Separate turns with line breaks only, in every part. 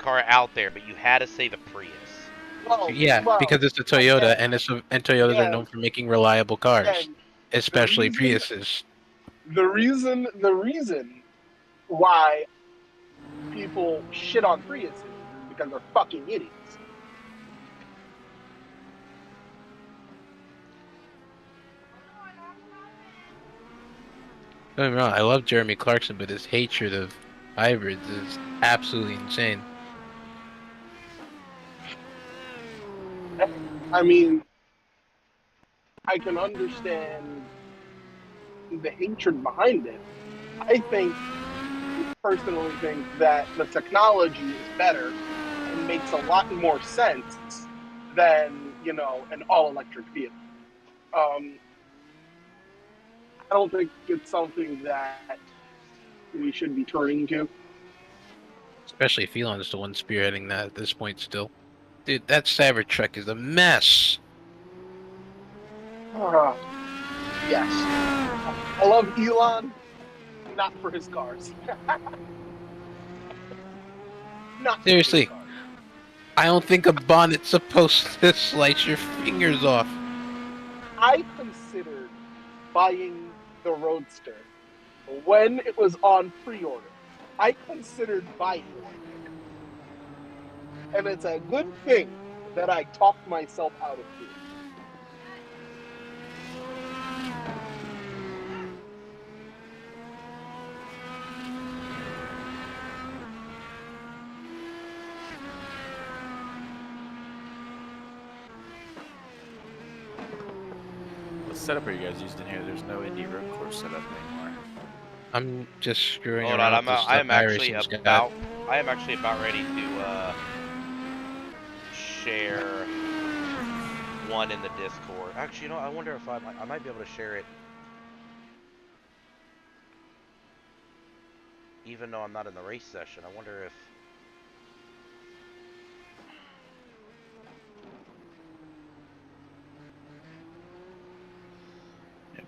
car out there, but you had to say the Prius.
Yeah, because it's a Toyota, and Toyotas are known for making reliable cars, especially Priuses.
The reason why people shit on Priuses is because they're fucking idiots.
Don't get me wrong, I love Jeremy Clarkson, but his hatred of hybrids is absolutely insane.
I mean, I can understand the hatred behind it. I personally think that the technology is better and makes a lot more sense than, an all-electric vehicle. I don't think it's something that we should be turning to.
Especially if Elon's the one spearheading that at this point still. Dude, that Cybertruck is a mess.
Yes. I love Elon, not for his cars. Not
seriously. Cars. I don't think a bonnet's supposed to slice your fingers off.
I considered buying the Roadster when it was on pre-order. I considered buying one. And it's a good thing that I talked myself out of it.
What setup are you guys using here? There's no INDY road course setup anymore.
I'm just screwing
around. I am actually about ready to share one in the Discord. Actually, I wonder if I might be able to share it, even though I'm not in the race session. I wonder if.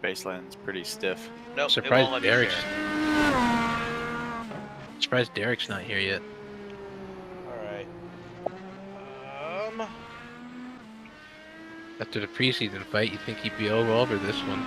Baseline's pretty stiff.
Nope,
surprised Derek's not here yet.
Alright.
After the preseason fight, you think he'd be all over this one.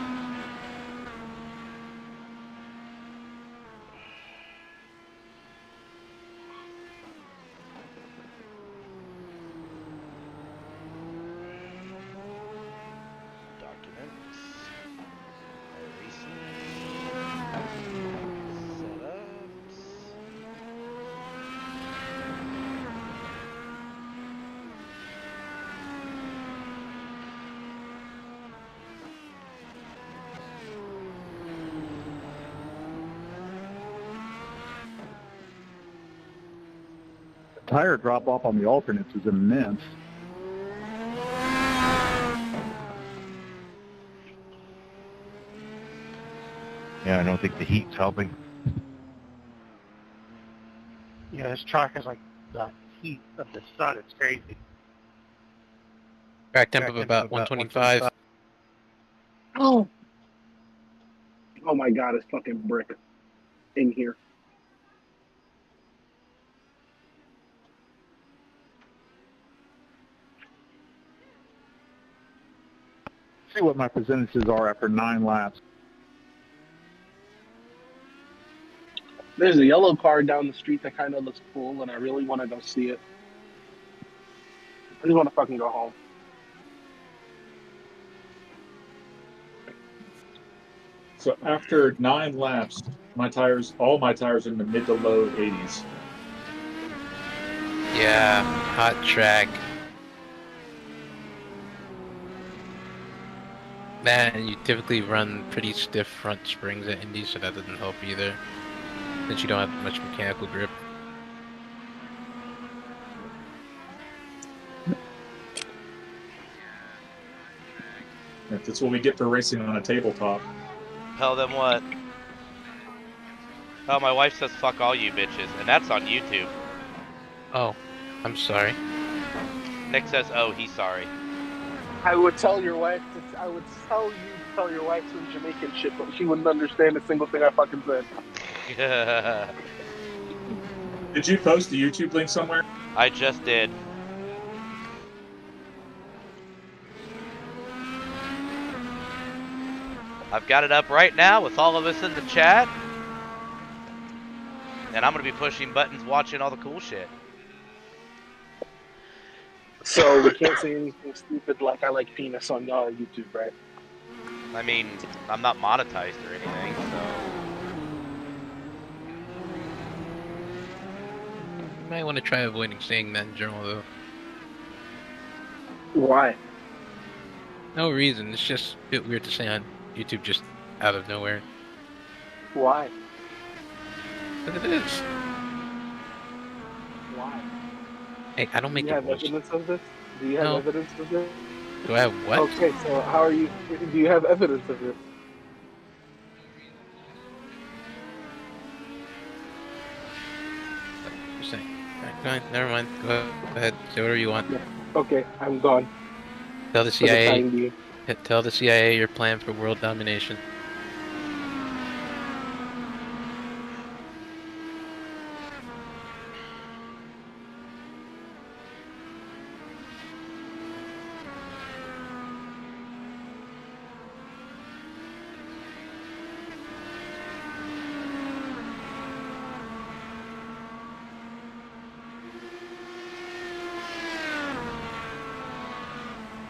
Tire drop off on the alternates is immense.
Yeah, I don't think the heat's helping.
Yeah, this truck is like the heat of the sun. It's crazy.
Track temp of about 125.
Oh my god, it's fucking brick in here.
See what my percentages are after 9 laps.
There's a yellow car down the street that kind of looks cool, and I really want to go see it. I just want to fucking go home.
So after 9 laps, all my tires are in the mid to low 80s.
Yeah, hot track. And you typically run pretty stiff front springs at Indy, so that doesn't help either, since you don't have much mechanical grip.
That's what we get for racing on a tabletop.
Hell, then what? Oh, my wife says fuck all you bitches, and that's on YouTube.
Oh, I'm sorry.
Nick says, oh, he's sorry.
I would tell your wife to tell your wife some Jamaican shit, but she wouldn't understand a single thing I fucking said.
Did you post the YouTube link somewhere?
I just did. I've got it up right now with all of us in the chat. And I'm going to be pushing buttons watching all the cool shit.
So we can't say anything stupid like I like penis on YouTube, right?
I mean, I'm not monetized or anything, so...
You might want to try avoiding saying that in general, though.
Why?
No reason. It's just a bit weird to say on YouTube just out of nowhere.
Why?
But it is.
Why?
Hey, I don't
Do
make
you
it
have
worse.
evidence of this? Do you have
No.
evidence of this?
Do I have what?
Okay, so how are you? Do you have evidence of this?
You're saying. Alright, go ahead. Never mind. Go ahead. Say whatever you want.
Yeah. Okay, I'm gone
Tell the
for the
CIA.
time being.
Tell the CIA your plan for world domination.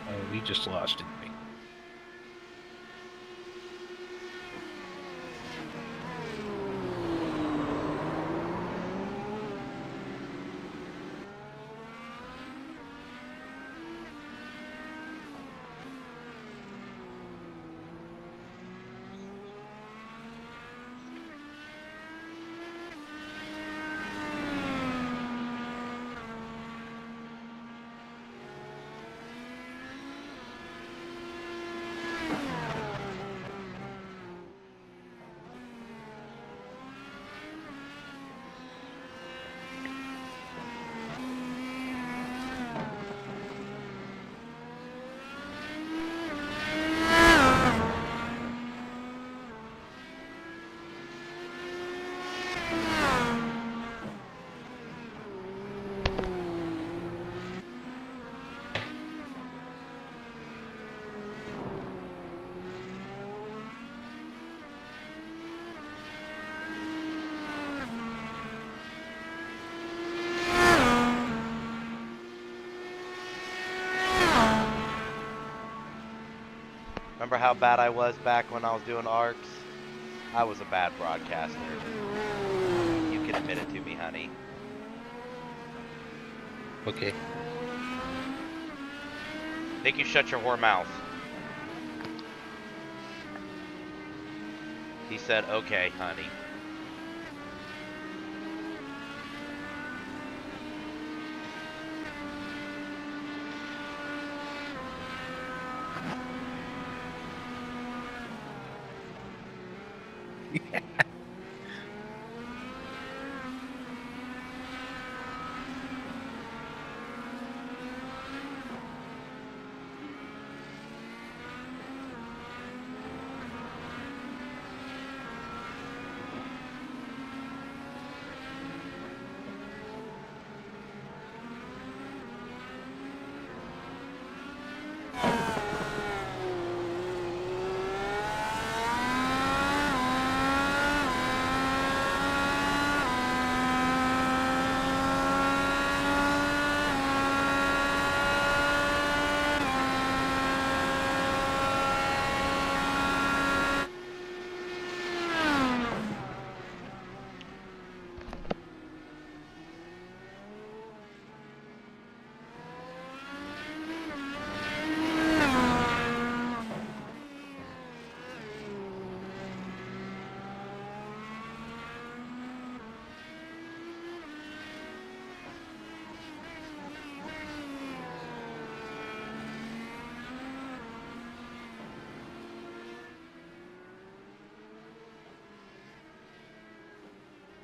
Oh, we just lost, didn't we?
Remember how bad I was back when I was doing ARCs? I was a bad broadcaster. You can admit it to me, honey.
Okay.
Think you shut your whore mouth. He said, okay, honey.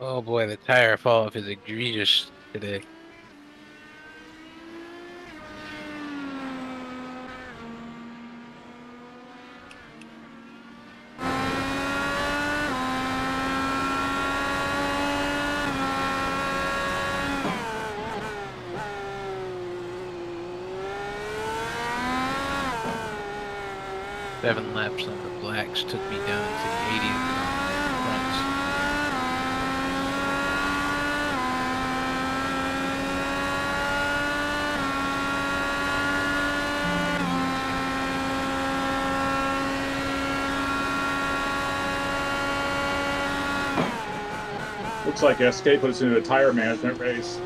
Oh boy, the tire fall off is egregious today. 7 laps on the blacks took me down into the 80s on the fronts.
Looks like SK put us into a tire management race.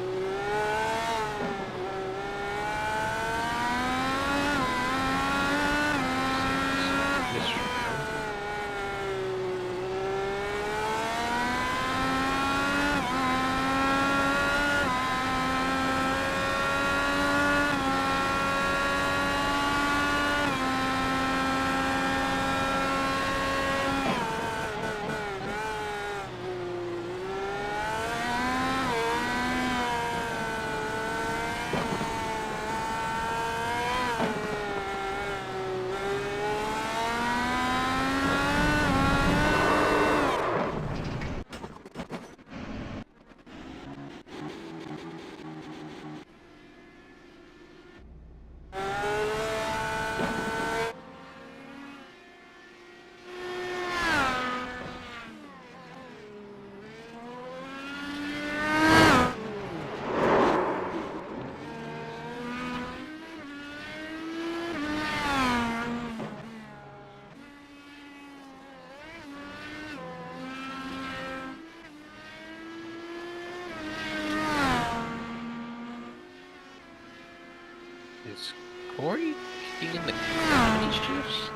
Is Corey kicking in the gravity shifts?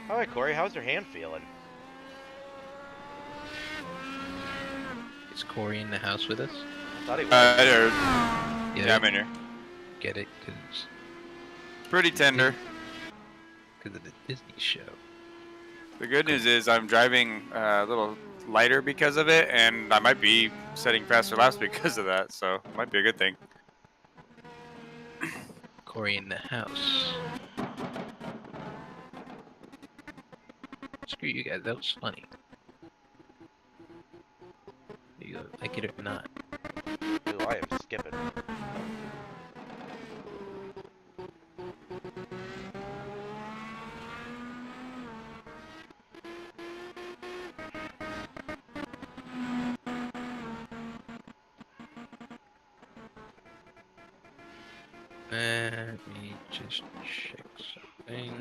All right, Corey, how's your hand feeling?
Is Corey in the house with us?
I thought he was.
Yeah, I'm in here.
Get it? Because
Pretty tender.
of the Disney show.
The good news is I'm driving a little lighter because of it, and I might be setting faster laps because of that, so it might be a good thing.
Corey in the house. Screw you guys, that was funny. You like it or not.
Ooh, I am skipping.
Let me just check something.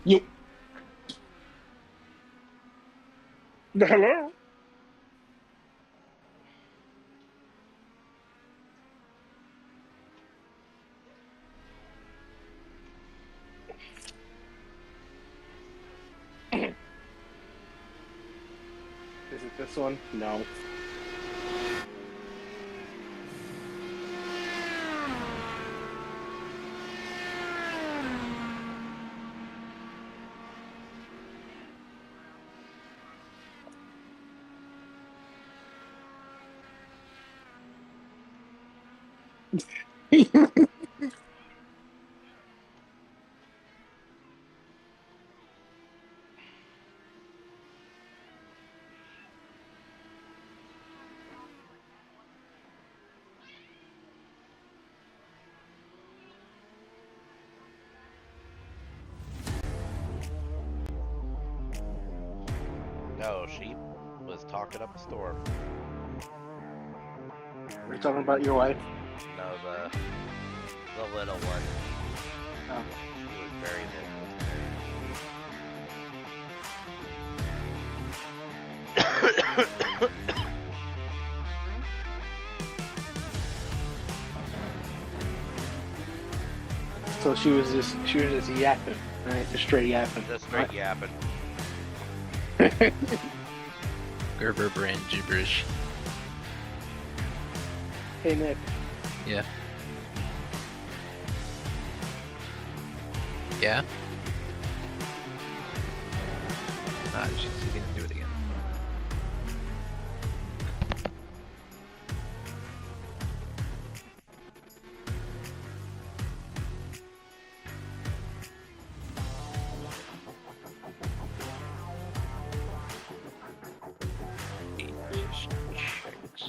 You. Hello. Is it this one? No.
No, she was talking up a storm.
We're talking about your wife.
No, the little one.
Oh.
She was very vocal today.
So she was just yapping, right? Just straight yapping.
Just straight yapping.
Gerber brand gibberish.
Hey Nick.
Yeah. Yeah? Ah, she's gonna do it again. Checks.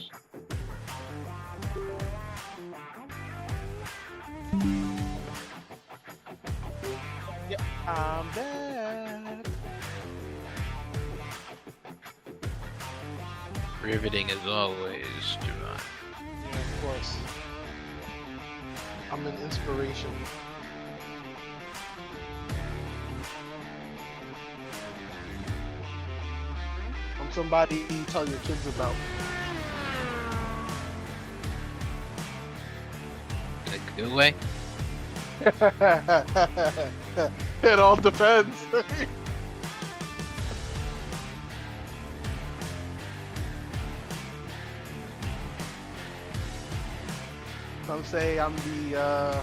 I'm back.
Riveting as always, Javon.
Yeah, of course. I'm an inspiration. I'm somebody you tell your kids about.
In a good way?
It all depends. Some say I'm the,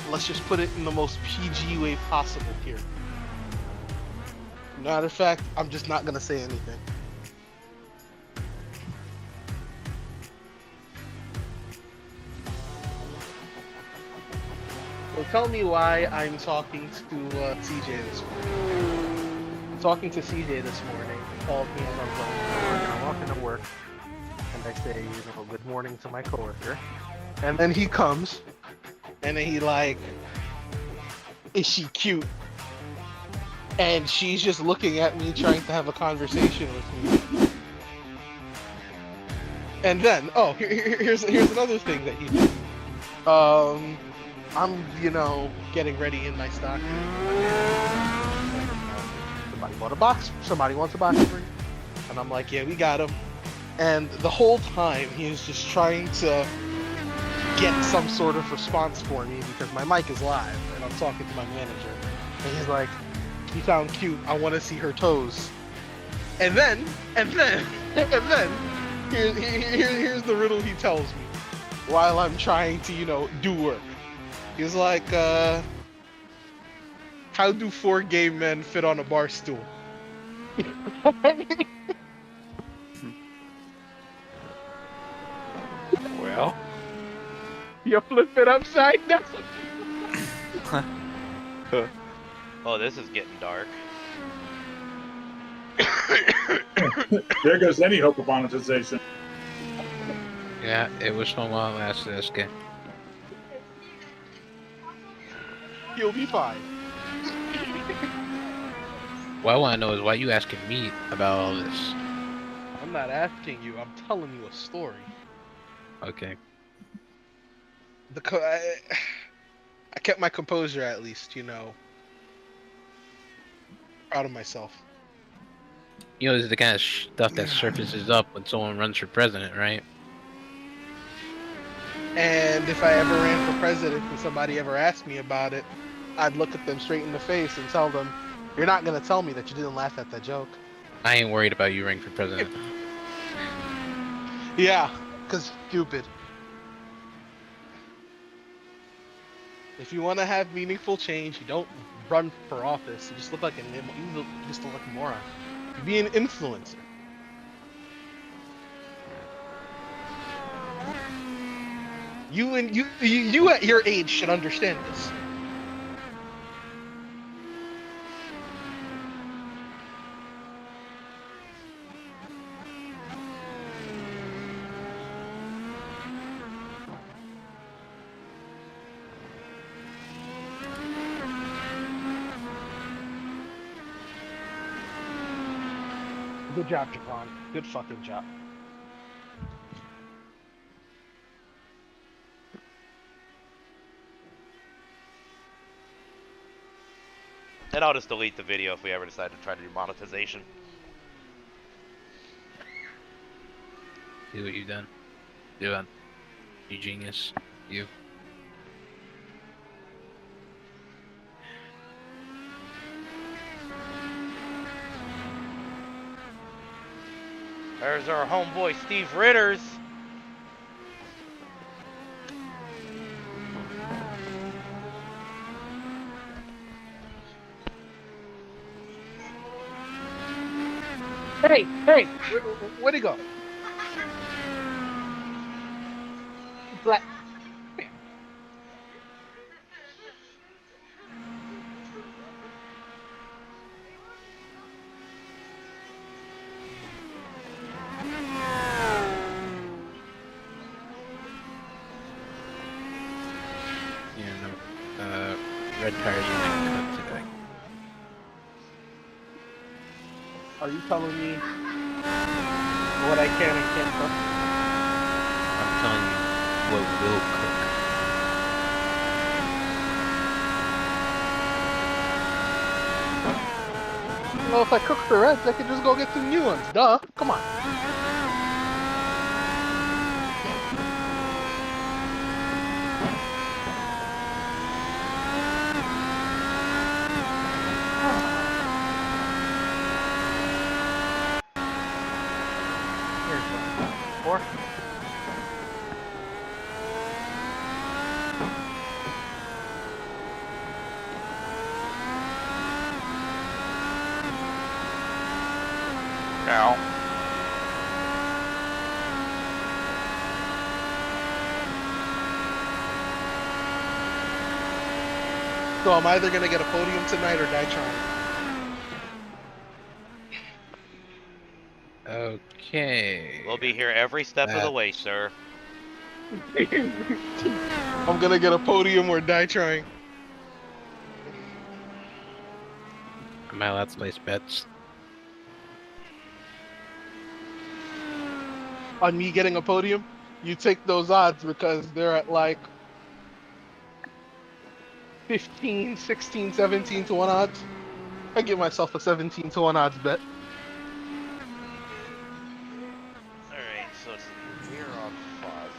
let's just put it in the most PG way possible here. Matter of fact, I'm just not gonna say anything. So tell me why I'm talking to CJ this morning. Talking to CJ this morning, he called me on my phone, and I walk into work, and I say, good morning to my coworker. And then he comes, and then he like, is she cute? And she's just looking at me, trying to have a conversation with me. And then, here's another thing that he did. I'm, getting ready in my stock. Somebody bought a box. Somebody wants a box spring. And I'm like, yeah, we got him. And the whole time, he was just trying to get some sort of response for me because my mic is live and I'm talking to my manager. And he's like, you sound cute. I want to see her toes. And then, here's the riddle he tells me while I'm trying to, do work. He's like, how do 4 gay men fit on a bar stool?
Well,
You flip it upside down.
Oh, this is getting dark.
There goes any hope of monetization.
Yeah, it was fun while it lasted, SK.
You'll be fine.
What I want to know is why you asking me about all this.
I'm not asking you. I'm telling you a story.
Okay.
I kept my composure at least, Proud of myself.
This is the kind of stuff that surfaces up when someone runs for president, right?
And if I ever ran for president and somebody ever asked me about it, I'd look at them straight in the face and tell them, you're not going to tell me that you didn't laugh at that joke.
I ain't worried about you running for president.
Yeah, because stupid. If you want to have meaningful change, you don't run for office. You just look like you just look like a moron. You be an influencer. You at your age should understand this. Good job, Japan. Good fucking job.
And I'll just delete the video if we ever decide to try to do monetization.
See what you've done. Do it. You genius. You.
There's our homeboy Steve Ritters.
Hey, where'd he go? Black.
Yeah, no. Red tires are getting cut today.
Are you telling me what I can and can't cook?
I'm telling you what will cook.
Well, if I cook the reds, I could just go get some new ones. Duh. Come on. Here's one. Four.
Cow.
So I'm either gonna get a podium tonight or die trying.
Okay.
We'll be here every step of the way,
That's-
sir.
I'm gonna get a podium or die trying.
Am I allowed to place bets?
On me getting a podium, you take those odds because they're at like 15, 16, 17 to 1 odds. I give myself a 17 to 1 odds bet.
Alright, so let's see. We're on Fozzie.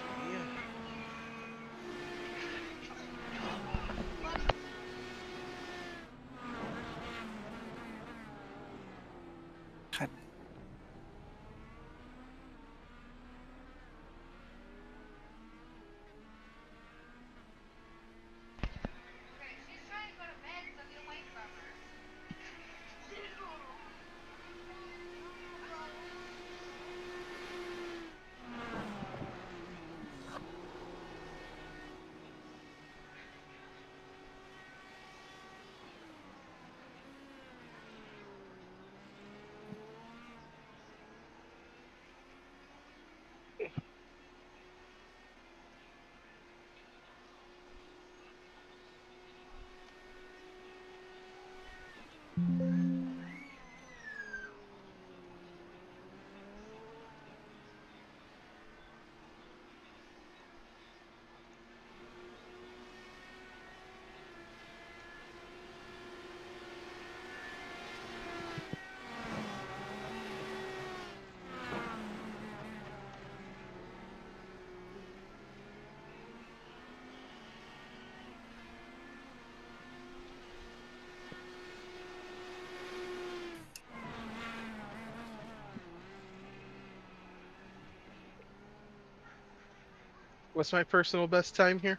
What's my personal best time here?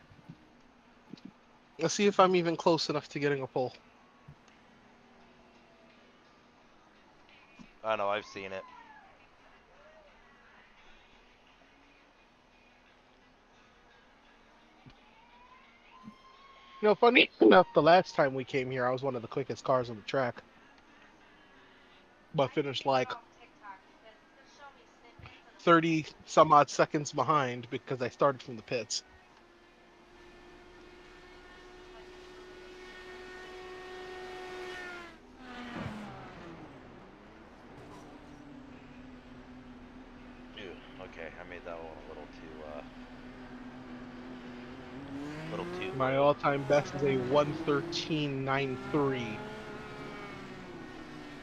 Let's see if I'm even close enough to getting a pole.
I know, I've seen it.
You know, funny enough, the last time we came here, I was one of the quickest cars on the track. But finished like 30 some odd seconds behind because I started from the pits.
Okay, I made that one a little too
My
low.
all-time best is a 113.93.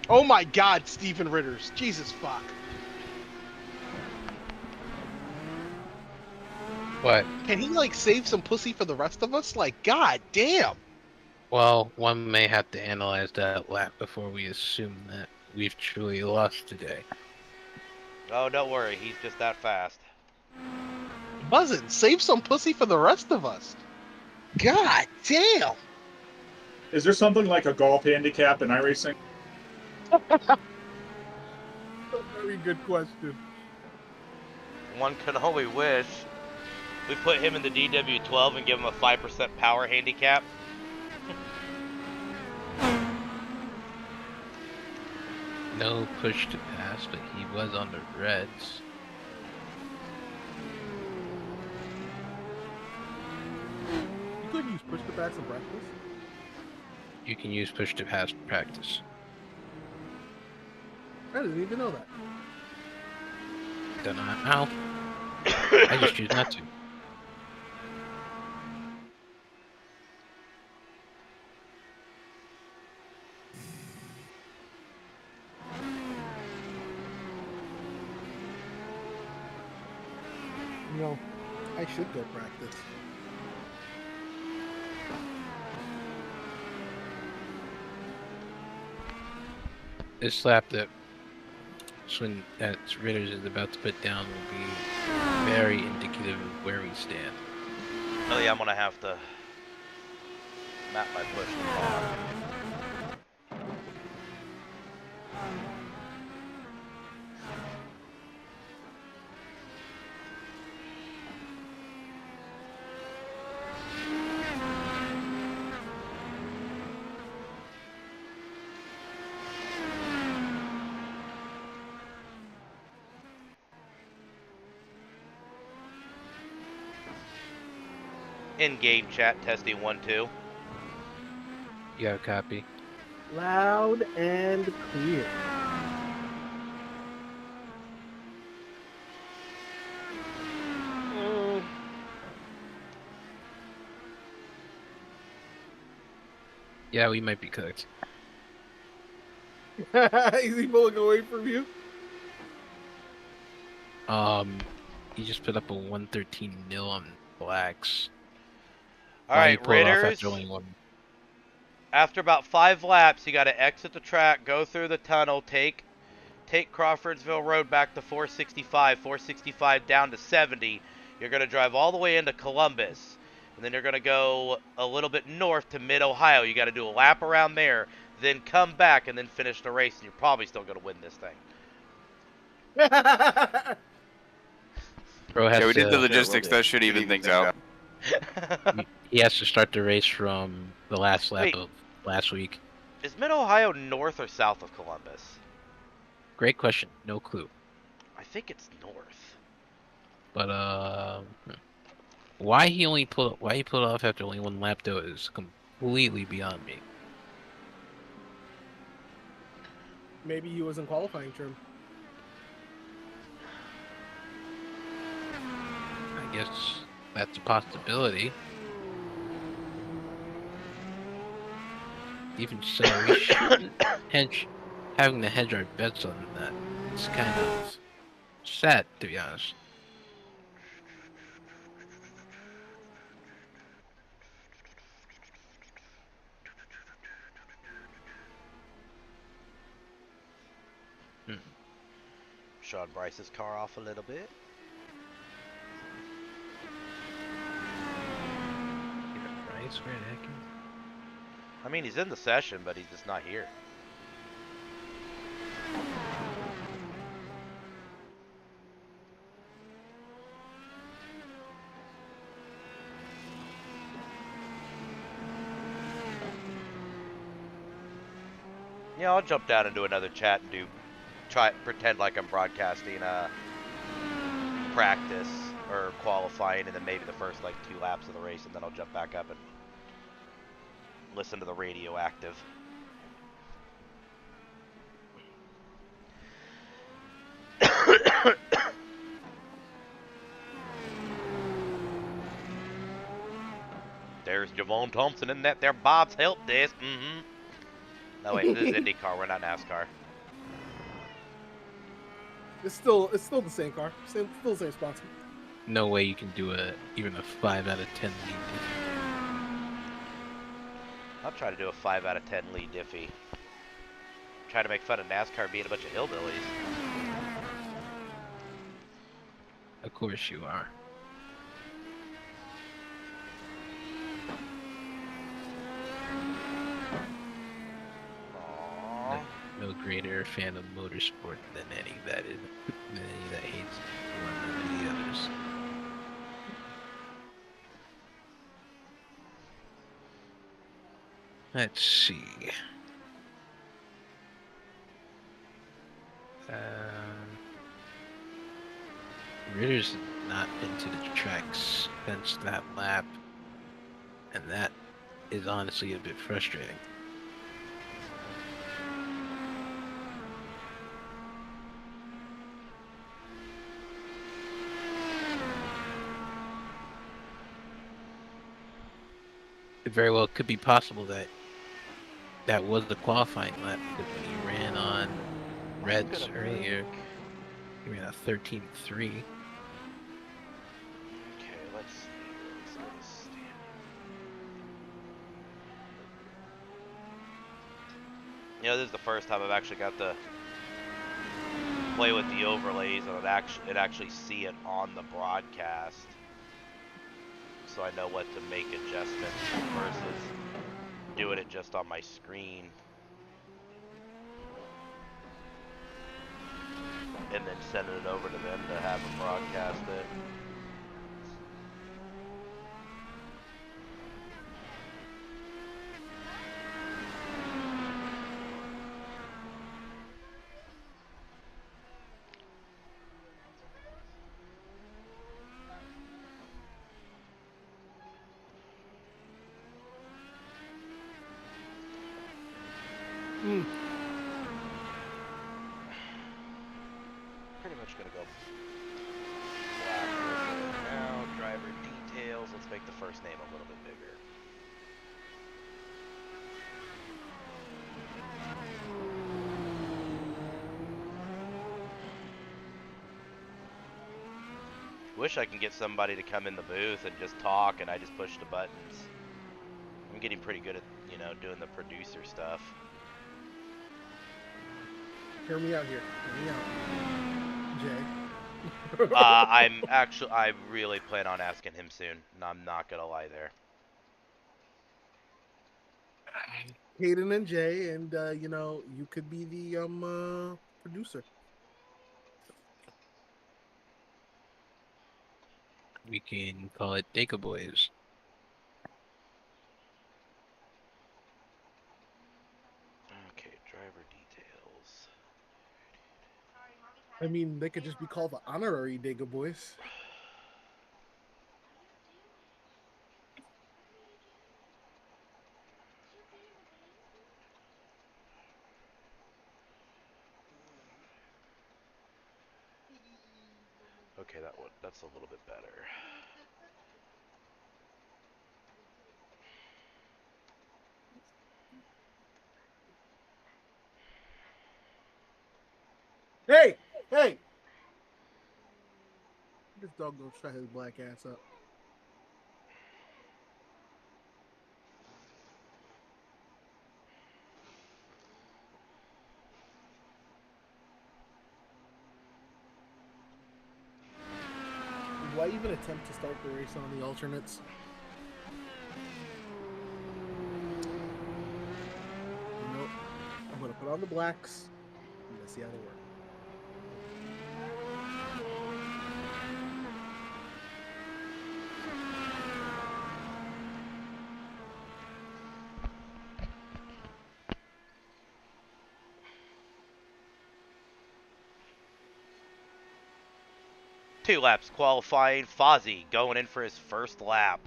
Oh my God, Stephen Ritters. Jesus fuck.
What?
Can he like save some pussy for the rest of us? Like, God damn.
Well, one may have to analyze that lap before we assume that we've truly lost today.
Oh, don't worry, he's just that fast.
Buzzin', save some pussy for the rest of us. God damn.
Is there something like a golf handicap in iRacing?
Very good question.
One can only wish. We put him in the DW12 and give him a 5% power handicap.
No push to pass, but he was on the reds.
You couldn't use push to pass in practice.
You can use push to pass in practice.
I didn't even know that.
Don't know how. I just choose not to.
You know, I should go practice.
This lap that Ritters is about to put down will be very indicative of where we stand.
Oh yeah, I'm gonna have to map my push to bar. In-game chat, testing 1, 2.
You got a copy?
Loud and clear.
Yeah, we might be cooked.
Is he pulling away from you?
He just put up a 113 nil on blacks.
All
Why he
right,
pulled off
Ritters.
after only one.
After about 5 laps, you got to exit the track, go through the tunnel, take Crawfordsville Road back to 465 down to 70. You're going to drive all the way into Columbus, and then you're going to go a little bit north to Mid-Ohio. You got to do a lap around there, then come back and then finish the race, and you're probably still going to win this thing.
Bro has
Yeah, we did the
to,
logistics. That should even things out.
he has to start the race from the last lap
Wait.
of last week.
Is Mid-Ohio north or south of Columbus?
Great question. No clue.
I think it's north.
But why he pulled off after only one lap though is completely beyond me.
Maybe he was in qualifying trim.
I guess that's a possibility. Even so, we shouldn't having to hedge our bets on that. It's kind of sad, to be honest.
Sean Bryce's car off a little bit.
Bryce, where the heck is...
I mean, he's in the session, but he's just not here. Yeah, I'll jump down and do another chat and pretend like I'm broadcasting practice or qualifying, and then maybe the first like 2 laps of the race, and then I'll jump back up and listen to the radioactive. Javon Thompson in that there Bob's help desk. Mm-hmm. No, wait, this is IndyCar. We're not NASCAR.
It's still the same car. Still the same sponsor.
No way you can do even a 5 out of 10 lead.
I'll try to do a 5 out of 10 lead diffie. Try to make fun of NASCAR being a bunch of hillbillies.
Of course you are.
Aww.
No greater fan of motorsport than any that hates one over the others. Let's see. Ritter's not been to the tracks since that lap, and that is honestly a bit frustrating. It very well could be possible that was the qualifying lap, because when he ran on Reds earlier, he ran a 13.3.
Okay, let's see. Let's go to standing. You know, this is the first time I've actually got to play with the overlays and actually see it on the broadcast, so I know what to make adjustments versus doing it just on my screen and then sending it over to them to have them broadcast it. Pretty much gonna go black with it now. Driver details. Let's make the first name a little bit bigger. Wish I can get somebody to come in the booth and just talk and I just push the buttons. I'm getting pretty good at, doing the producer stuff.
Hear me out here. Hear me out. Jay.
I really plan on asking him soon. And I'm not gonna lie there.
Hayden and Jay, and you could be the producer.
We can call it Deca Boys.
Okay, driver details.
I mean, they could just be called the honorary Dega Boys.
Okay, that's a little bit better.
Hey! This dog gonna shut his black ass up. Do I even attempt to start the race on the alternates? Nope. I'm gonna put on the blacks. I'm gonna see how they work.
Two laps qualifying. Fozzie going in for his first lap.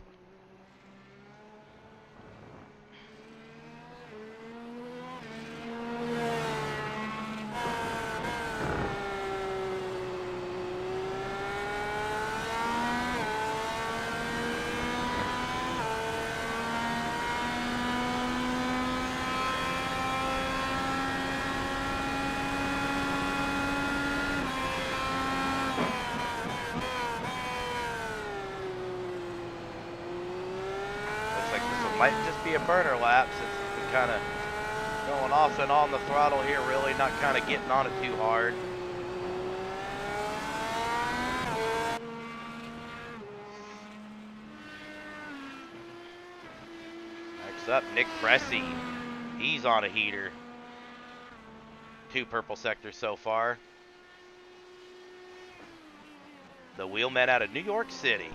Might just be a burner lap since it's been kind of going off and on the throttle here, really not kind of getting on it too hard. Next up, Nick Cressy. He's on a heater. 2 purple sectors so far. The wheelman out of New York City.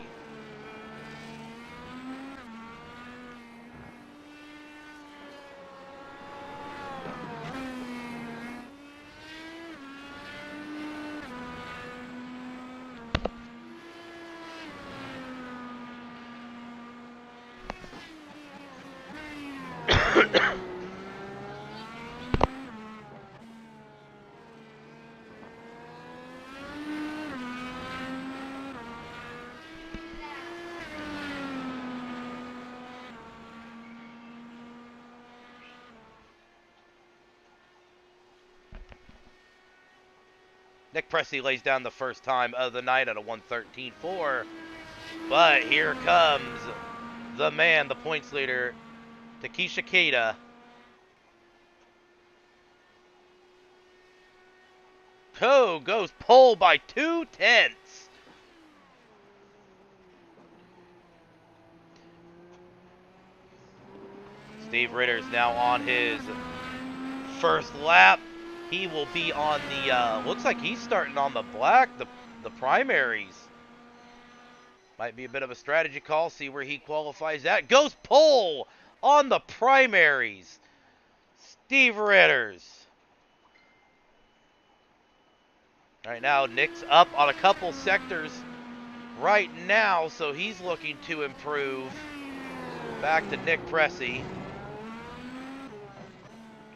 Nick Cressy lays down the first time of the night at a 1:13.4. But here comes the man, the points leader, Takesha Keita. Oh, goes pole by 2/10. Steve Ritter's now on his first lap. He will be on the, looks like he's starting on the black, the primaries. Might be a bit of a strategy call, see where he qualifies at. Goes pole on the primaries. Steve Ritter's. Right now, Nick's up on a couple sectors right now, so he's looking to improve. Back to Nick Cressy.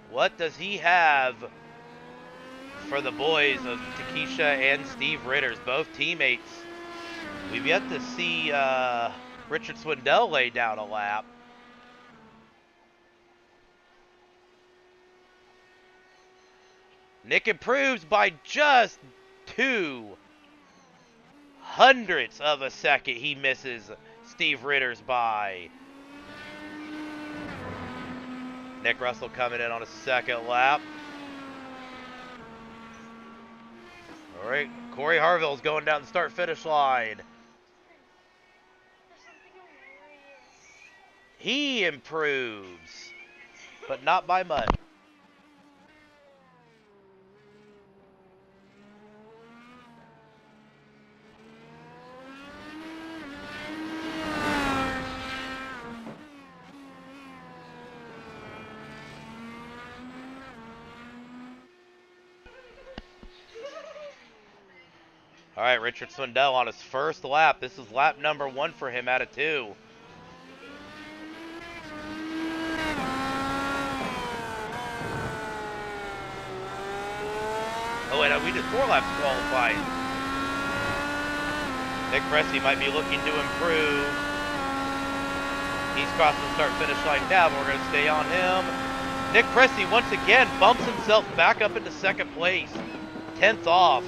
What does he have for the boys of Takesha and Steve Ritter's, both teammates? We've yet to see Richard Swindell lay down a lap. Nick improves by just 0.02 of a second. He misses Steve Ritter's by. Nick Russell coming in on a second lap. All right, Corey Harville's going down the start-finish line. He improves, but not by much. All right, Richard Swindell on his first lap. This is lap number 1 for him out of 2. Oh, wait, we did 4 laps qualifying. Nick Cressy might be looking to improve. He's crossing the start-finish line now, but we're going to stay on him. Nick Cressy once again bumps himself back up into second place. 10th off.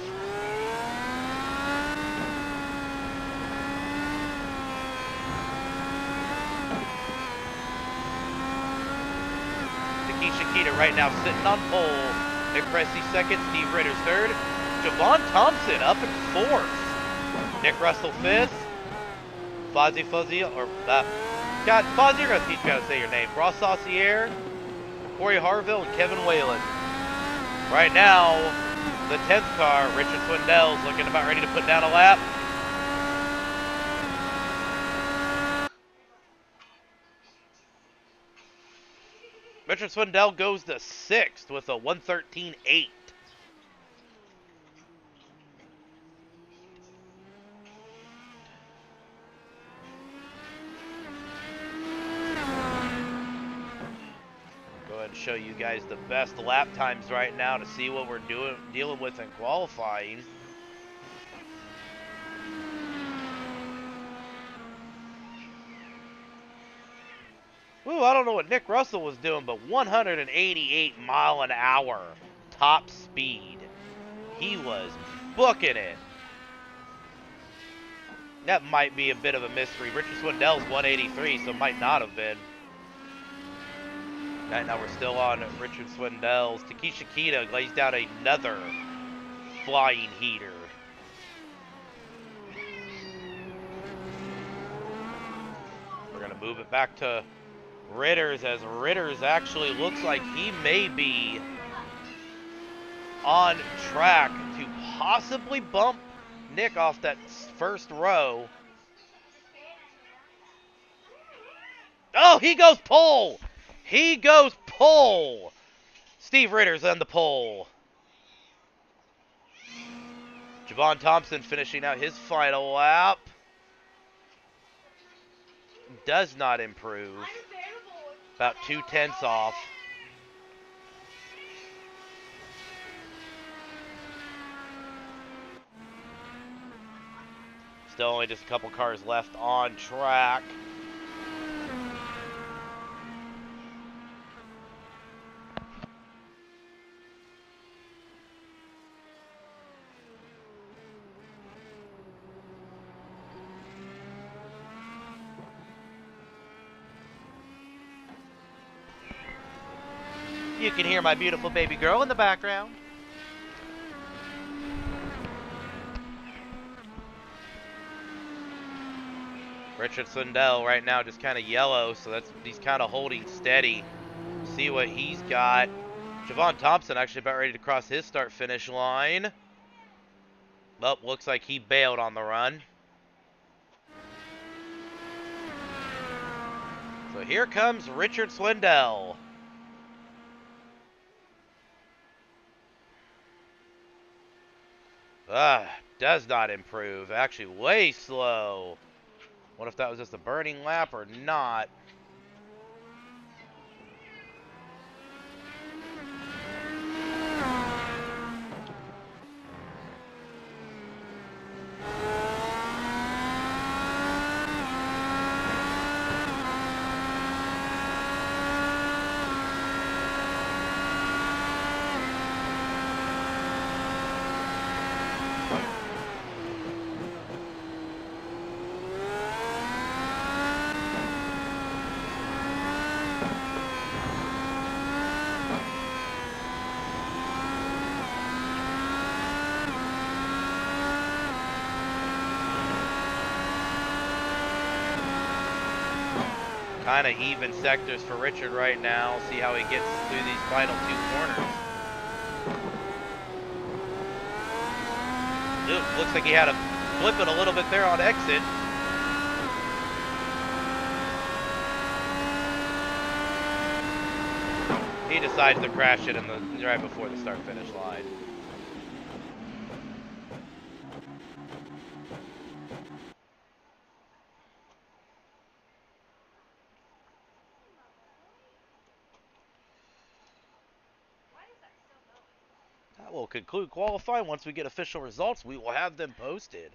Takesha Keita right now sitting on pole. Nick Cressy second, Steve Ritter's third. Javon Thompson up in 4th. Nick Russell 5th. Fozzie, or, God, Fozzie, you're going to teach me how to say your name. Ross Saucier, Corey Harville, and Kevin Whalen. Right now, the 10th car, Richard Swindell's looking about ready to put down a lap. Richard Swindell goes to 6th with a 1:13.8. Go ahead and show you guys the best lap times right now to see what we're dealing with in qualifying. Ooh, I don't know what Nick Russell was doing, but 188 mile an hour top speed. He was booking it. That might be a bit of a mystery. Richard Swindell's 183, so it might not have been. Right now we're still on Richard Swindell's. Takesha Kita lays down another flying heater. We're going to move it back to Ritters, as Ritters actually looks like he may be on track to possibly bump Nick off that first row. Oh, he goes pole! He goes pole! Steve Ritter's on the pole. Javon Thompson finishing out his final lap. Does not improve. About 2/10 off. Still only just a couple cars left on track. You can hear my beautiful baby girl in the background. Richard Sundell right now just kind of yellow, so he's kind of holding steady. See what he's got. Javon Thompson actually about ready to cross his start-finish line. Well, looks like he bailed on the run. So here comes Richard Swindell. Does not improve. Actually, way slow. What if that was just a burning lap or not? Kind of even sectors for Richard right now. See how he gets through these final two corners. Ooh, looks like he had to flip it a little bit there on exit. He decides to crash it right before the start-finish line. That will conclude qualifying. Once we get official results, we will have them posted.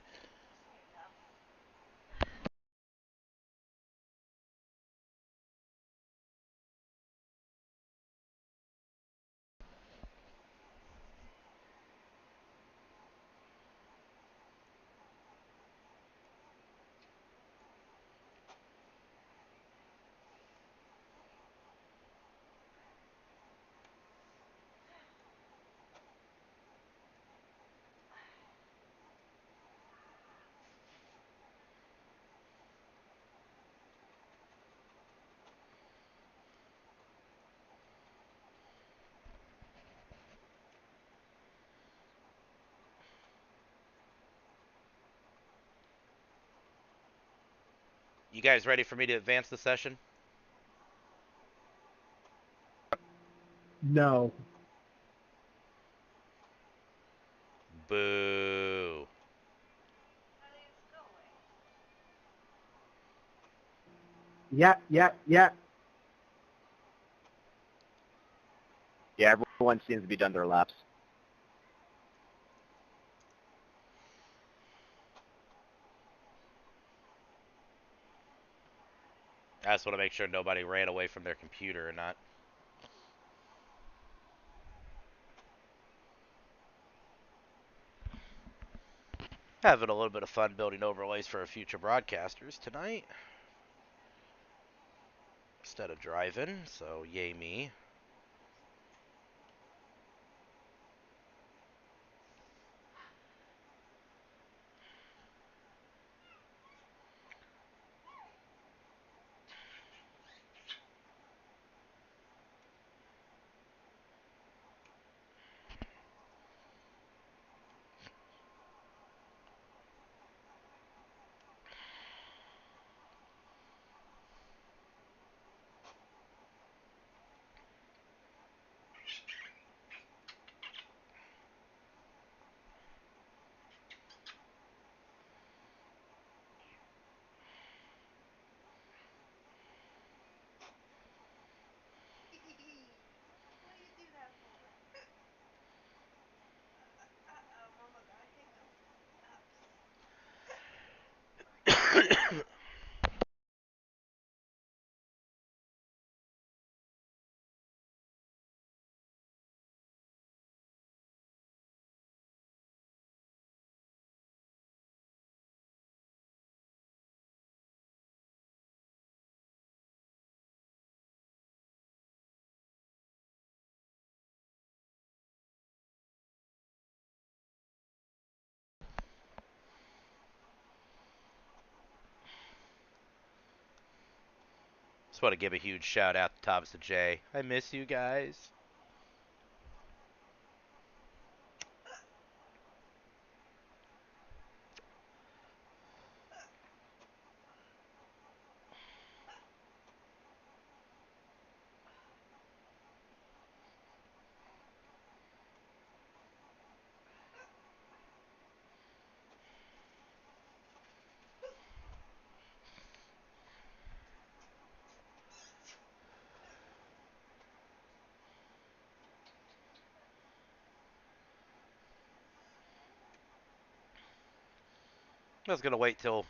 You guys ready for me to advance the session?
No.
Boo.
Yeah.
Yeah, everyone seems to be done their laps.
I just want to make sure nobody ran away from their computer or not. Having a little bit of fun building overlays for our future broadcasters tonight. instead of driving, so yay me. Just want to give a huge shout out to Thomas and Jay. I miss you guys. I was gonna wait till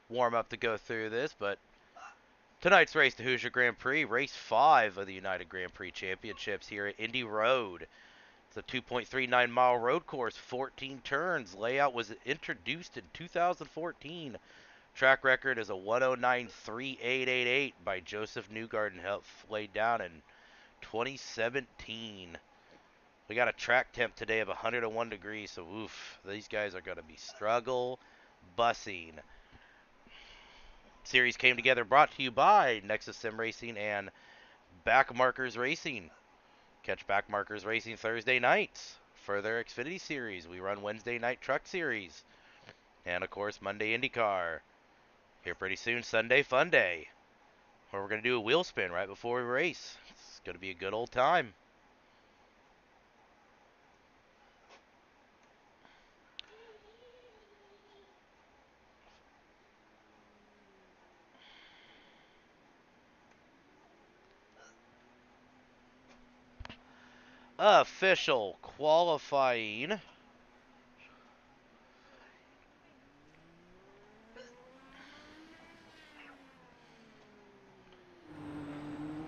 warm up to go through this, but tonight's race, the Hoosier Grand Prix, race 5 of the United Grand Prix Championships here at Indy Road. It's a 2.39 mile road course, 14 turns. Layout was introduced in 2014. Track record is a 109.3888 by Joseph Newgarden, laid down in 2017. We got a track temp today of 101 degrees, so oof, these guys are going to be struggle bussing. Series came together brought to you by Nexus Sim Racing and Backmarkers Racing. Catch Backmarkers Racing Thursday nights for their Xfinity Series. We run Wednesday night Truck Series. And, of course, Monday IndyCar. Here pretty soon, Sunday Fun Day, where we're going to do a wheel spin right before we race. It's going to be a good old time. Official qualifying.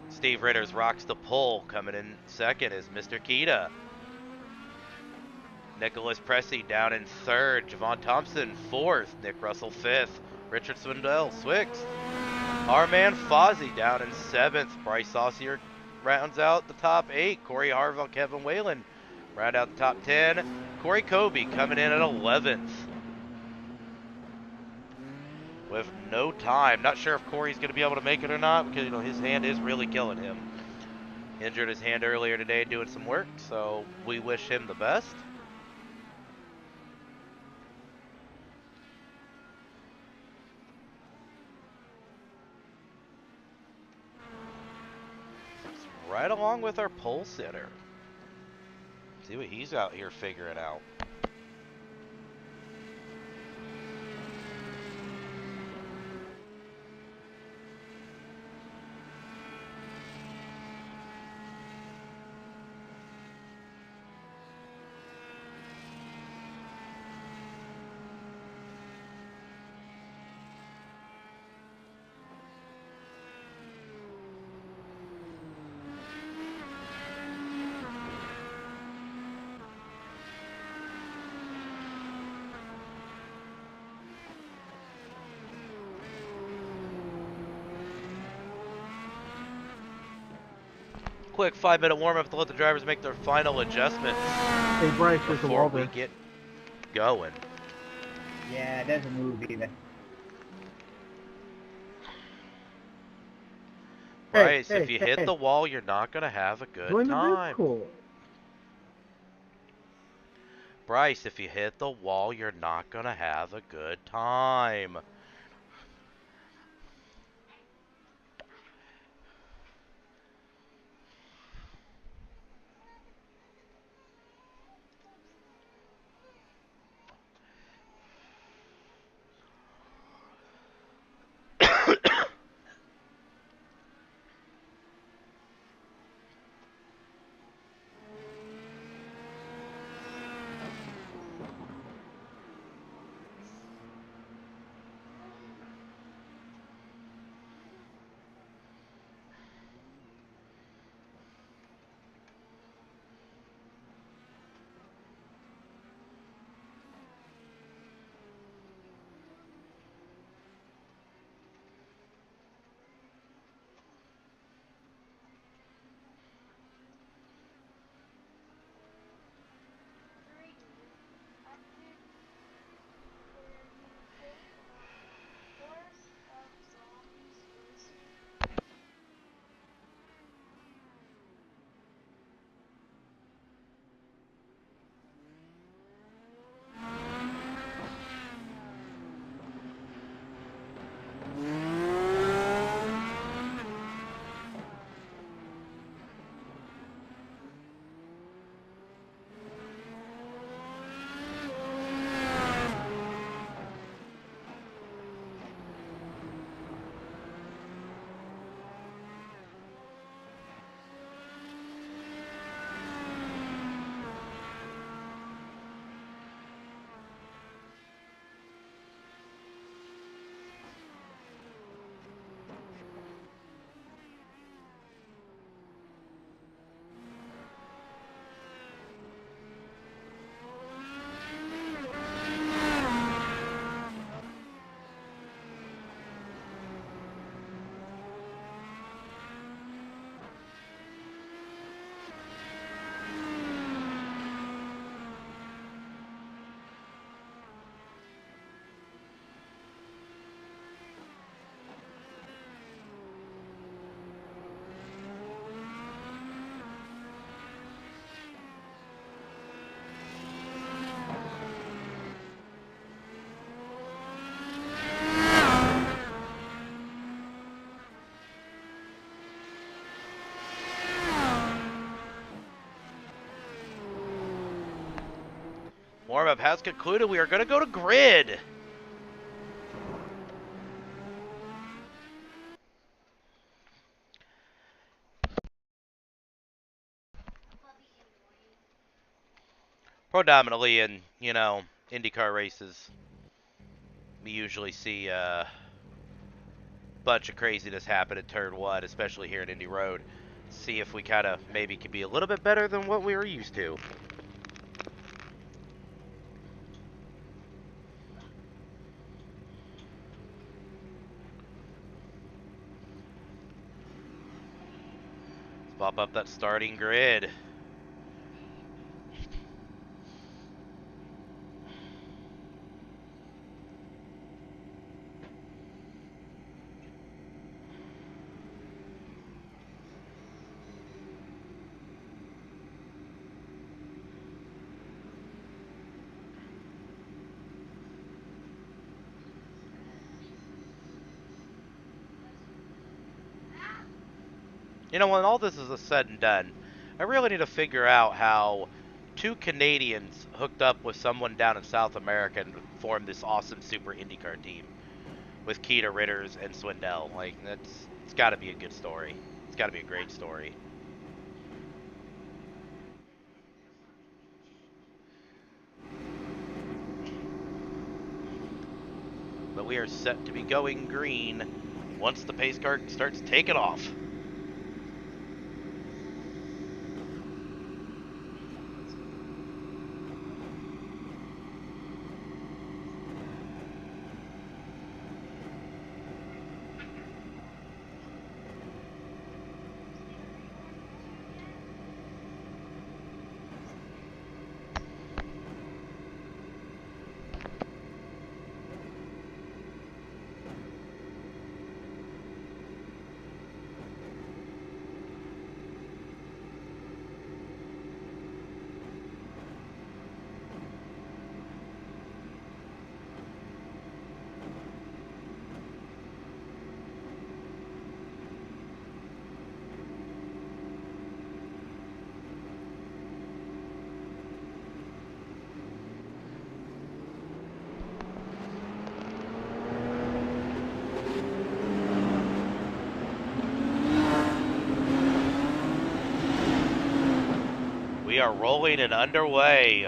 Steve Ritters rocks the pole. Coming in second is Mr. Kita. Nicholas Pressey down in third. Javon Thompson fourth. Nick Russell fifth. Richard Swindell sixth. Our man Fozzie down in seventh. Bryce Saucier rounds out the top 8. Corey Harville, Kevin Whalen round out the top 10. Corey Kobe coming in at 11th. With no time. Not sure if Corey's going to be able to make it or not, because his hand is really killing him. Injured his hand earlier today doing some work, so we wish him the best. Right along with our pole sitter. See what he's out here figuring out. quick 5-minute warm-up to let the drivers make their final adjustments
Hey, Bryce, there's a
before
wall
we
there.
get going.
Yeah, it doesn't move either.
Bryce,
Hey,
if you
hey,
hit
hey.
the wall, you're not going to have a good
Join the
time.
Discord.
Bryce, if you hit the wall, you're not going to have a good time. Warm-up has concluded. We are going to go to grid. Predominantly in, IndyCar races, we usually see a bunch of craziness happen in turn one, especially here at Indy Road. See if we kind of maybe could be a little bit better than what we were used to. Let's pop up that starting grid. When all this is said and done, I really need to figure out how two Canadians hooked up with someone down in South America and formed this awesome Super IndyCar team with Keita Ritters and Swindell. Like, it's got to be a good story. It's got to be a great story. But we are set to be going green once the pace car starts taking off. are rolling and underway.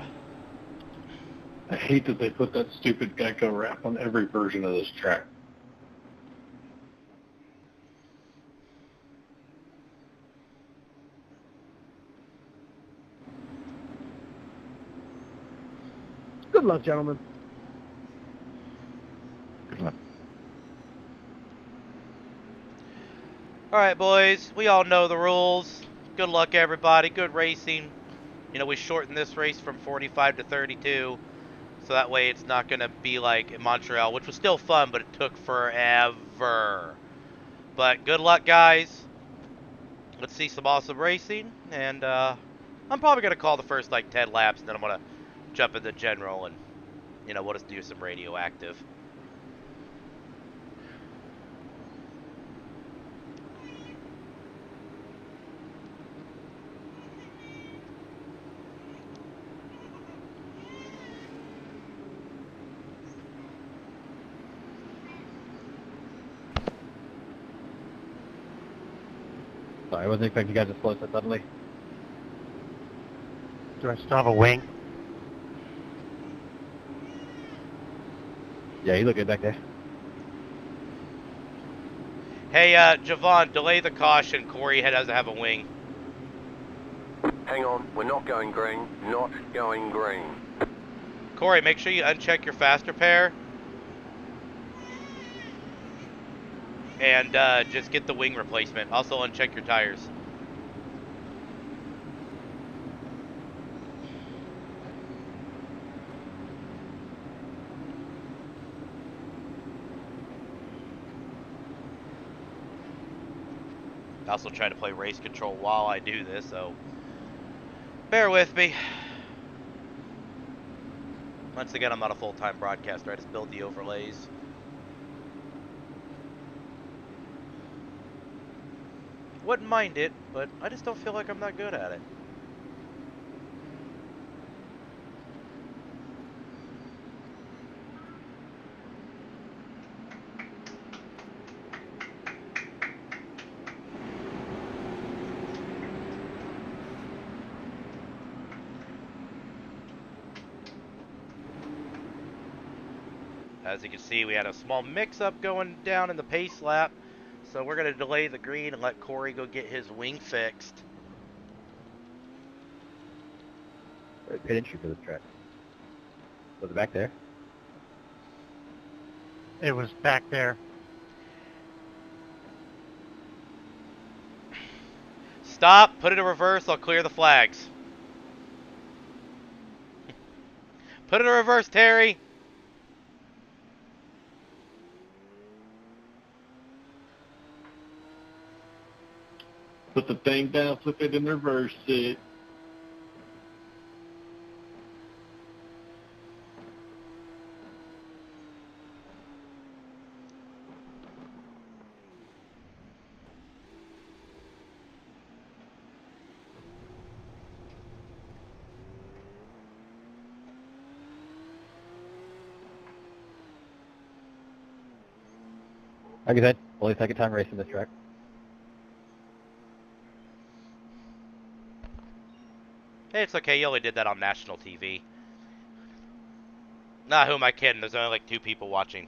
I hate that they put that stupid Geico wrap on every version of this track.
Good luck, gentlemen.
Good luck.
Alright, boys. We all know the rules. Good luck, everybody. Good racing. You know, we shortened this race from 45 to 32. So that way it's not going to be like in Montreal, which was still fun, but it took forever. But good luck, guys. Let's see some awesome racing. And I'm probably going to call the first, like, 10 laps. And then I'm going to jump into general and, you know, we'll just do some radioactive.
Sorry, I wasn't expecting you guys to slow so suddenly.
Do I still have a wing?
Yeah, you look good back there.
Hey, Javon, delay the caution. Corey doesn't have a wing.
Hang on, we're not going green. Not going green.
Corey, make sure you uncheck your faster pair. And just get the wing replacement. Also uncheck your tires. Also trying to play race control while I do this, so bear with me. Once again, I'm not a full-time broadcaster. I just build the overlays. Wouldn't mind it, but I just don't feel like I'm that good at it. As you can see, we had a small mix-up going down in the pace lap. So we're going to delay the green and let Corey go get his wing fixed.
Pit entry for this track. Was it back there?
It was back there.
Stop, put it in reverse, I'll clear the flags. Put it in reverse, Terry.
Put the thing down, flip it in reverse, it. Like I said, only second time racing this track.
Hey, it's okay, you only did that on national TV. Nah, who am I kidding? There's only like 2 people watching.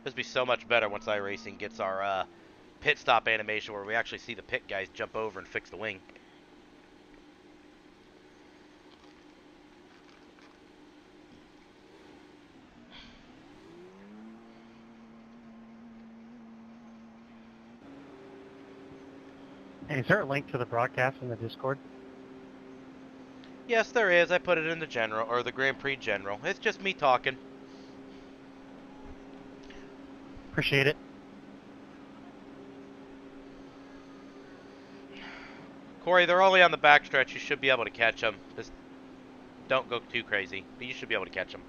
This will be so much better once iRacing gets our pit stop animation where we actually see the pit guys jump over and fix the wing.
Hey, is there a link to the broadcast in the Discord?
Yes, there is. I put it in the general, or the Grand Prix general. It's just me talking.
Appreciate it.
Corey, they're only on the backstretch. You should be able to catch them. Just don't go too crazy, but you should be able to catch them.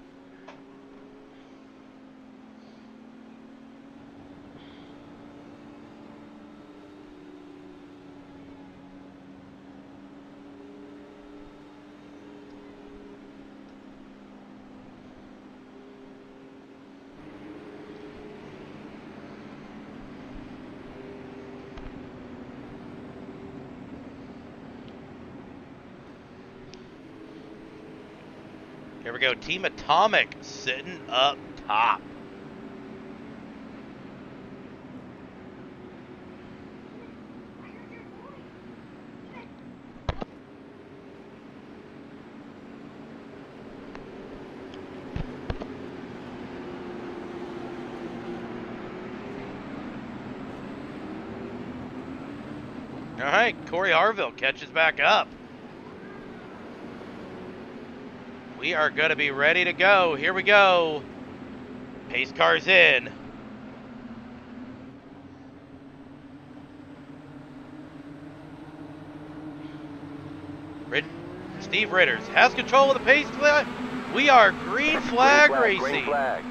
Here we go. Team Atomic sitting up top. All right, Corey Harville catches back up. We are going to be ready to go. Here we go. Pace car's in. Steve Ritters has control of the pace flag. We are green flag racing.
Green flag.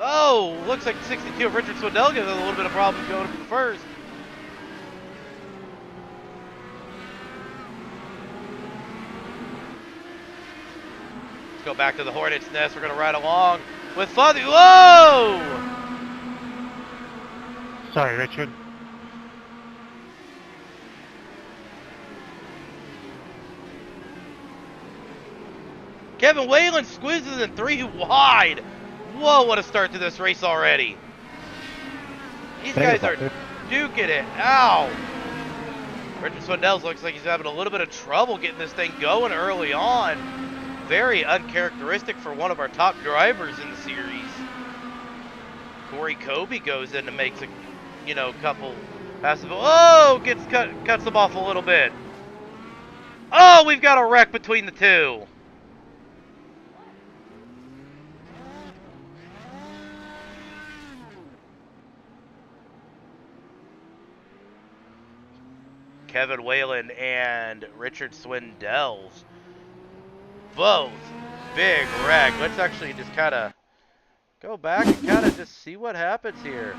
Oh, looks like 62 of Richard Swindell has a little bit of problems going for the first. Let's go back to the Hornet's Nest. We're going to ride along with Fuzzy. Whoa!
Sorry, Richard.
Kevin Whalen squeezes in 3 wide. Whoa, what a start to this race already. These guys are duking it. Ow. Richard Swindell looks like he's having a little bit of trouble getting this thing going early on. Very uncharacteristic for one of our top drivers in the series. Corey Kobe goes in and makes a, couple passes. Oh, cuts them off a little bit. Oh, we've got a wreck between the two. Kevin Whalen and Richard Swindell's both big wreck. Let's actually just kind of go back and kind of just see what happens here.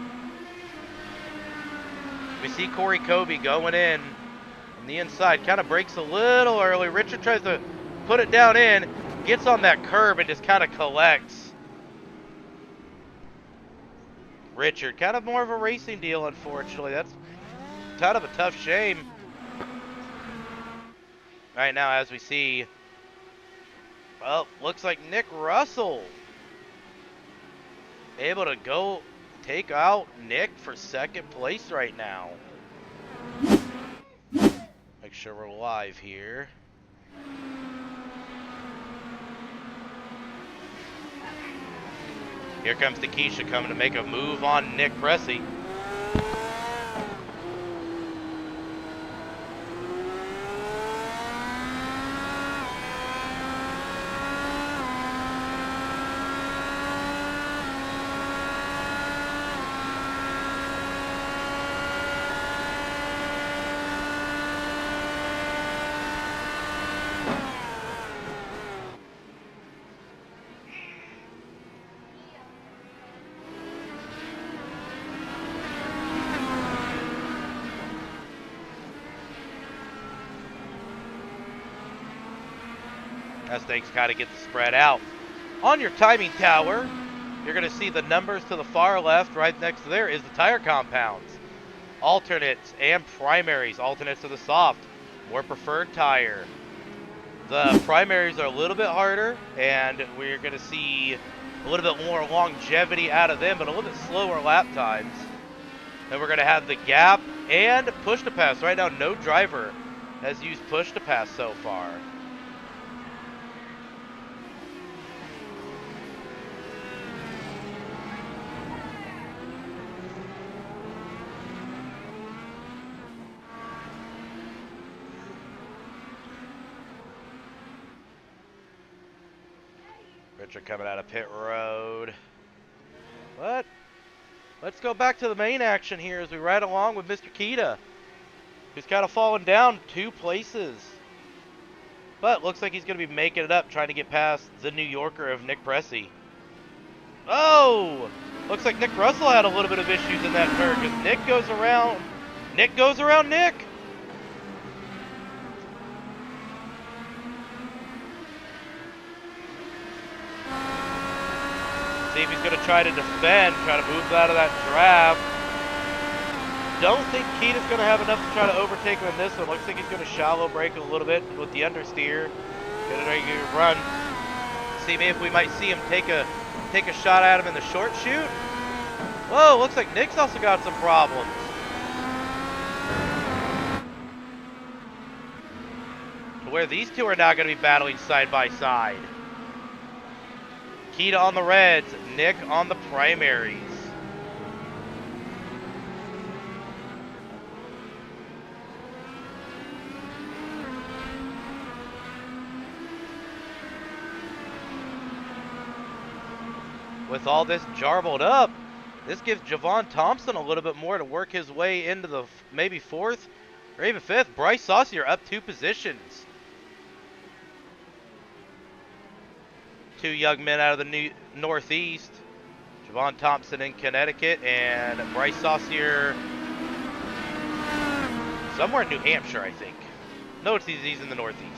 We see Corey Kobe going in on the inside, kind of breaks a little early. Richard tries to put it down in, gets on that curb and just kind of collects. Richard, kind of more of a racing deal, unfortunately. That's kind of a tough shame. Right now, as we see, well, looks like Nick Russell able to go take out Nick for second place right now. Make sure we're live here. Here comes Takesha coming to make a move on Nick Pressey. As things kind of get spread out. On your timing tower, you're going to see the numbers to the far left. Right next to there is the tire compounds. Alternates and primaries. Alternates are the soft, more preferred tire. The primaries are a little bit harder, and we're going to see a little bit more longevity out of them, but a little bit slower lap times. Then we're going to have the gap and push to pass. Right now, no driver has used push to pass so far. Richard coming out of pit road. But let's go back to the main action here as we ride along with Mr. Kita, who's kind of fallen down 2 places. But looks like he's going to be making it up, trying to get past the New Yorker of Nick Pressey. Oh! Looks like Nick Russell had a little bit of issues in that turn because Nick goes around Nick. See if he's going to try to defend, try to move out of that draft. Don't think Keita's going to have enough to try to overtake him in this one. Looks like he's going to shallow brake a little bit with the understeer. Get ready to run. See maybe if we might see him take a shot at him in the short shoot. Whoa, looks like Nick's also got some problems. Where these two are now going to be battling side by side. Keita on the reds, Nick on the primaries. With all this jarbled up, this gives Javon Thompson a little bit more to work his way into the maybe 4th or even 5th. Bryce Saucier up 2 positions. 2 young men out of the Northeast. Javon Thompson in Connecticut and Bryce Saucier somewhere in New Hampshire, I think. No, he's in the Northeast.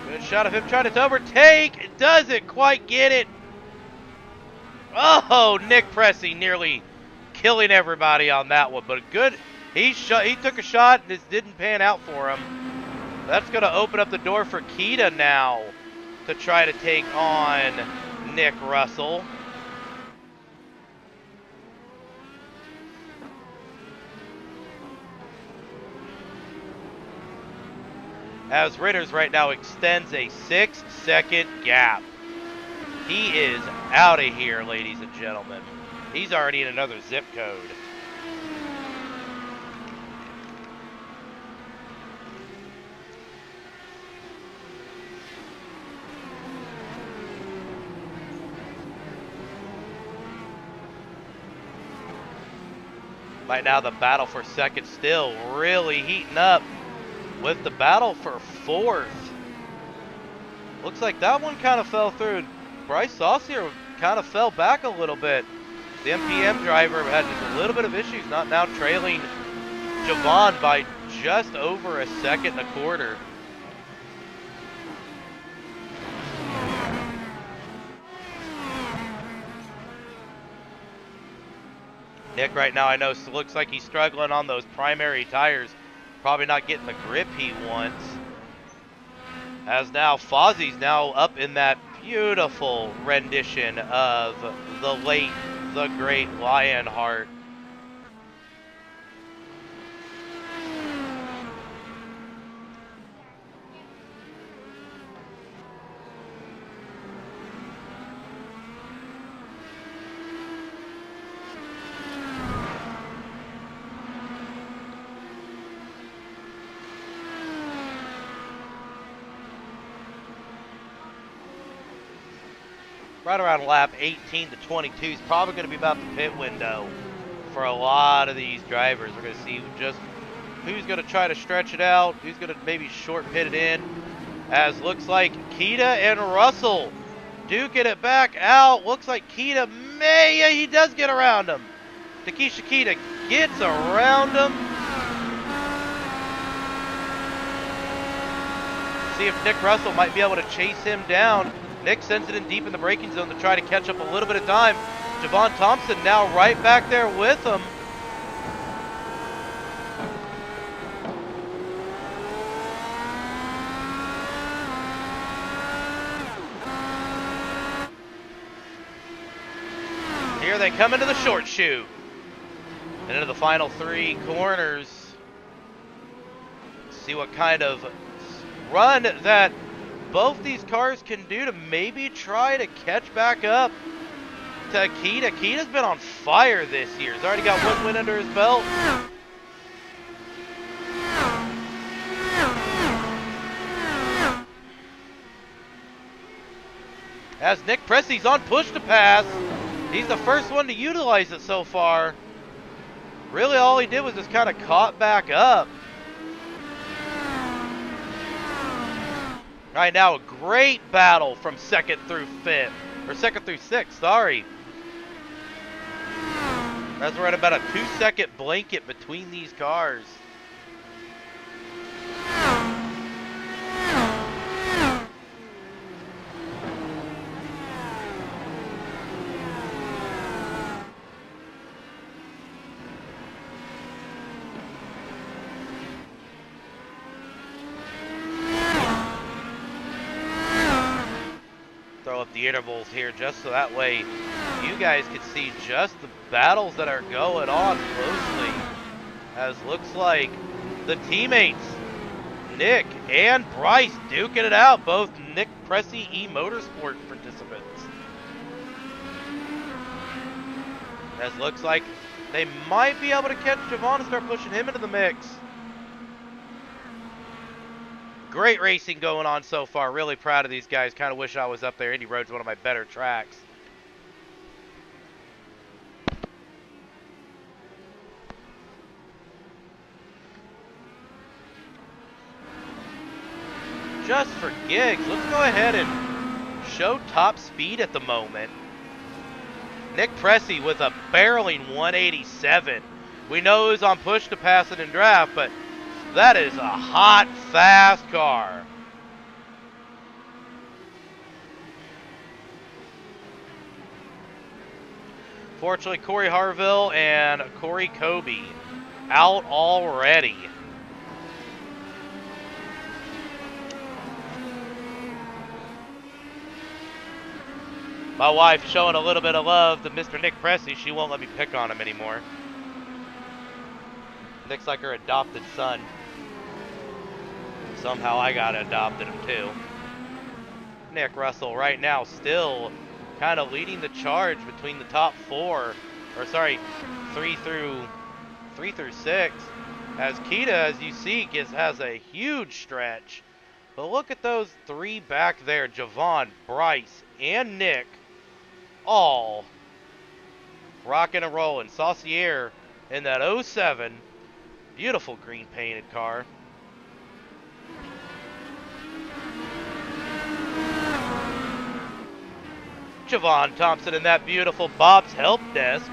Good shot of him trying to overtake. Doesn't quite get it. Oh, Nick Pressey nearly killing everybody on that one. But good. He took a shot and this didn't pan out for him. That's going to open up the door for Keita now to try to take on Nick Russell. As Ritters right now extends a 6-second gap. He is out of here, ladies and gentlemen. He's already in another zip code. Right now the battle for second still really heating up with the battle for 4th. Looks like that one kind of fell through. Bryce Saucier kind of fell back a little bit. The MPM driver had just a little bit of issues, not now trailing Javon by just over a second and a quarter. Nick right now I know looks like he's struggling on those primary tires. Probably not getting the grip he wants. As now Fozzie's now up in that beautiful rendition of the late, the great Lionheart. Right around lap 18 to 22 is probably going to be about the pit window for a lot of these drivers. We're going to see just who's going to try to stretch it out, who's going to maybe short pit it in. As looks like Keita and Russell duking it back out. Looks like Keita yeah, he does get around him. Takesha Keita gets around him. See if Nick Russell might be able to chase him down. Nick sends it in deep in the braking zone to try to catch up a little bit of time. Javon Thompson now right back there with him. Here they come into the short chute. And into the final 3 corners. See what kind of run that both these cars can do to maybe try to catch back up to Keita. Keita's been on fire this year. He's already got 1 win under his belt. As Nick Pressey's on push to pass. He's the first one to utilize it so far. Really all he did was just kind of caught back up. Right now, a great battle from 2nd through 5th, or 2nd through 6th, sorry. As we're at about a 2-second blanket between these cars. Throw up the intervals here just so that way you guys can see just the battles that are going on closely. As looks like the teammates, Nick and Bryce, duking it out. Both Nick Pressey E-Motorsport participants. As looks like they might be able to catch Javon and start pushing him into the mix. Great racing going on so far. Really proud of these guys. Kind of wish I was up there. Indy Road's one of my better tracks. Just for gigs, let's go ahead and show top speed at the moment. Nick Pressey with a barreling 187. We know he's on push to pass it in draft, but that is a hot, fast car. Fortunately, Corey Harville and Corey Kobe out already. My wife showing a little bit of love to Mr. Nick Pressey. She won't let me pick on him anymore. Nick's like her adopted son. Somehow I got adopted him too. Nick Russell right now still kind of leading the charge between the top four, or sorry, three through six. As Kita, as you see, has a huge stretch. But look at those three back there, Javon, Bryce, and Nick, all rocking and rolling. Saucier in that 07, beautiful green painted car. Javon Thompson in that beautiful Bob's Help Desk.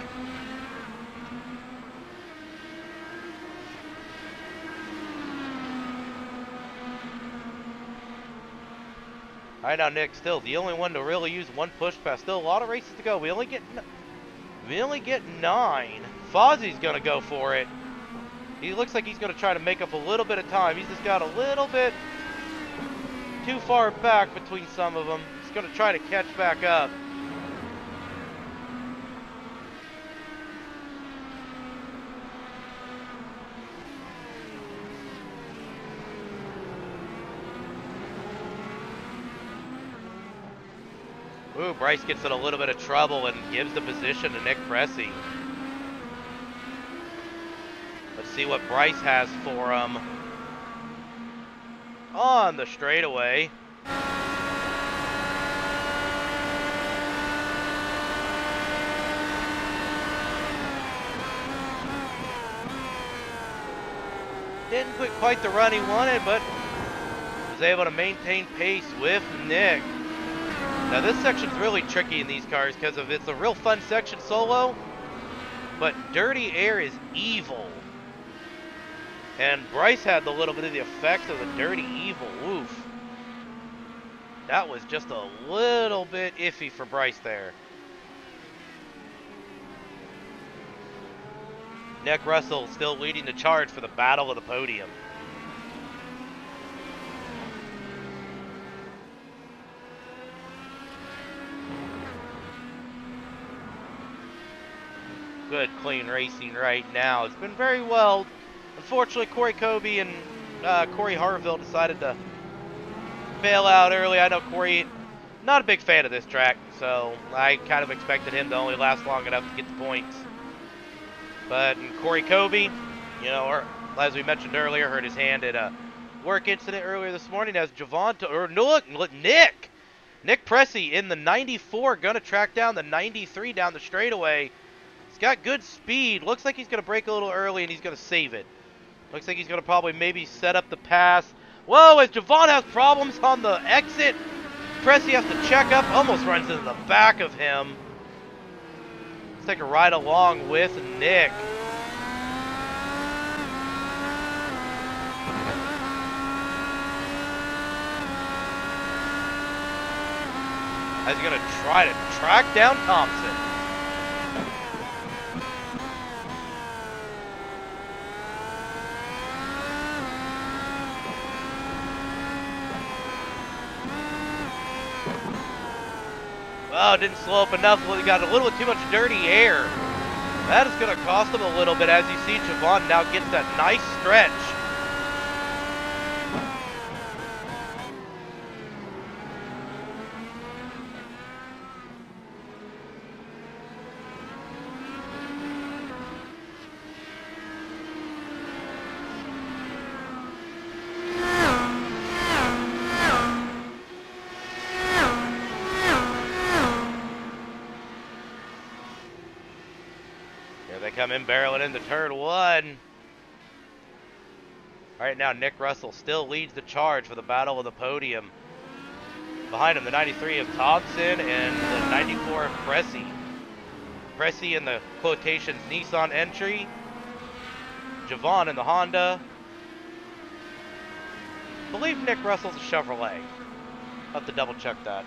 All right, now Nick, still the only one to really use one push pass. Still a lot of races to go. We only get 9. Fozzie's gonna go for it. He looks like he's gonna try to make up a little bit of time. He's just got a little bit too far back between some of them. He's gonna try to catch back up. Ooh, Bryce gets in a little bit of trouble and gives the position to Nick Pressey. Let's see what Bryce has for him on the straightaway. Didn't put quite the run he wanted, but was able to maintain pace with Nick. Now this section's really tricky in these cars because of it's a real fun section solo, but dirty air is evil. And Bryce had the little bit of the effects of the dirty evil. Oof. That was just a little bit iffy for Bryce there. Nick Russell still leading the charge for the battle of the podium. Good, clean racing right now. It's been very well. Unfortunately, Corey Kobe and Corey Harville decided to bail out early. I know Corey, not a big fan of this track, so I kind of expected him to only last long enough to get the points. But Corey Kobe, you know, or, as we mentioned earlier, hurt his hand at a work incident earlier this morning. As Javon, or look, Nick Pressey in the 94, gonna track down the 93 down the straightaway. He's got good speed. Looks like he's gonna break a little early and he's gonna save it. Looks like he's gonna probably maybe set up the pass. Whoa, as Javon has problems on the exit, Pressey has to check up, almost runs into the back of him. Let's take a ride along with Nick. As he's gonna try to track down Thompson. Oh, didn't slow up enough. He got a little bit too much dirty air. That is going to cost him a little bit as you see Javon now gets that nice stretch. Come in barreling into turn one. All right, now Nick Russell still leads the charge for the battle of the podium. Behind him, the 93 of Thompson and the 94 of Pressey. Pressey in the quotations Nissan entry. Javon in the Honda. I believe Nick Russell's a Chevrolet. I'll have to double check that.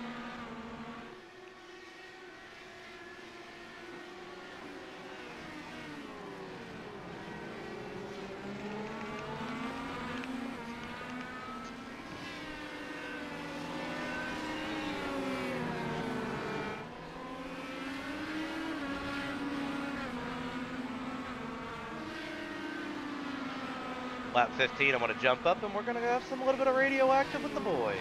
Lap 15, I'm going to jump up and we're going to have a little bit of radioactive with the boys.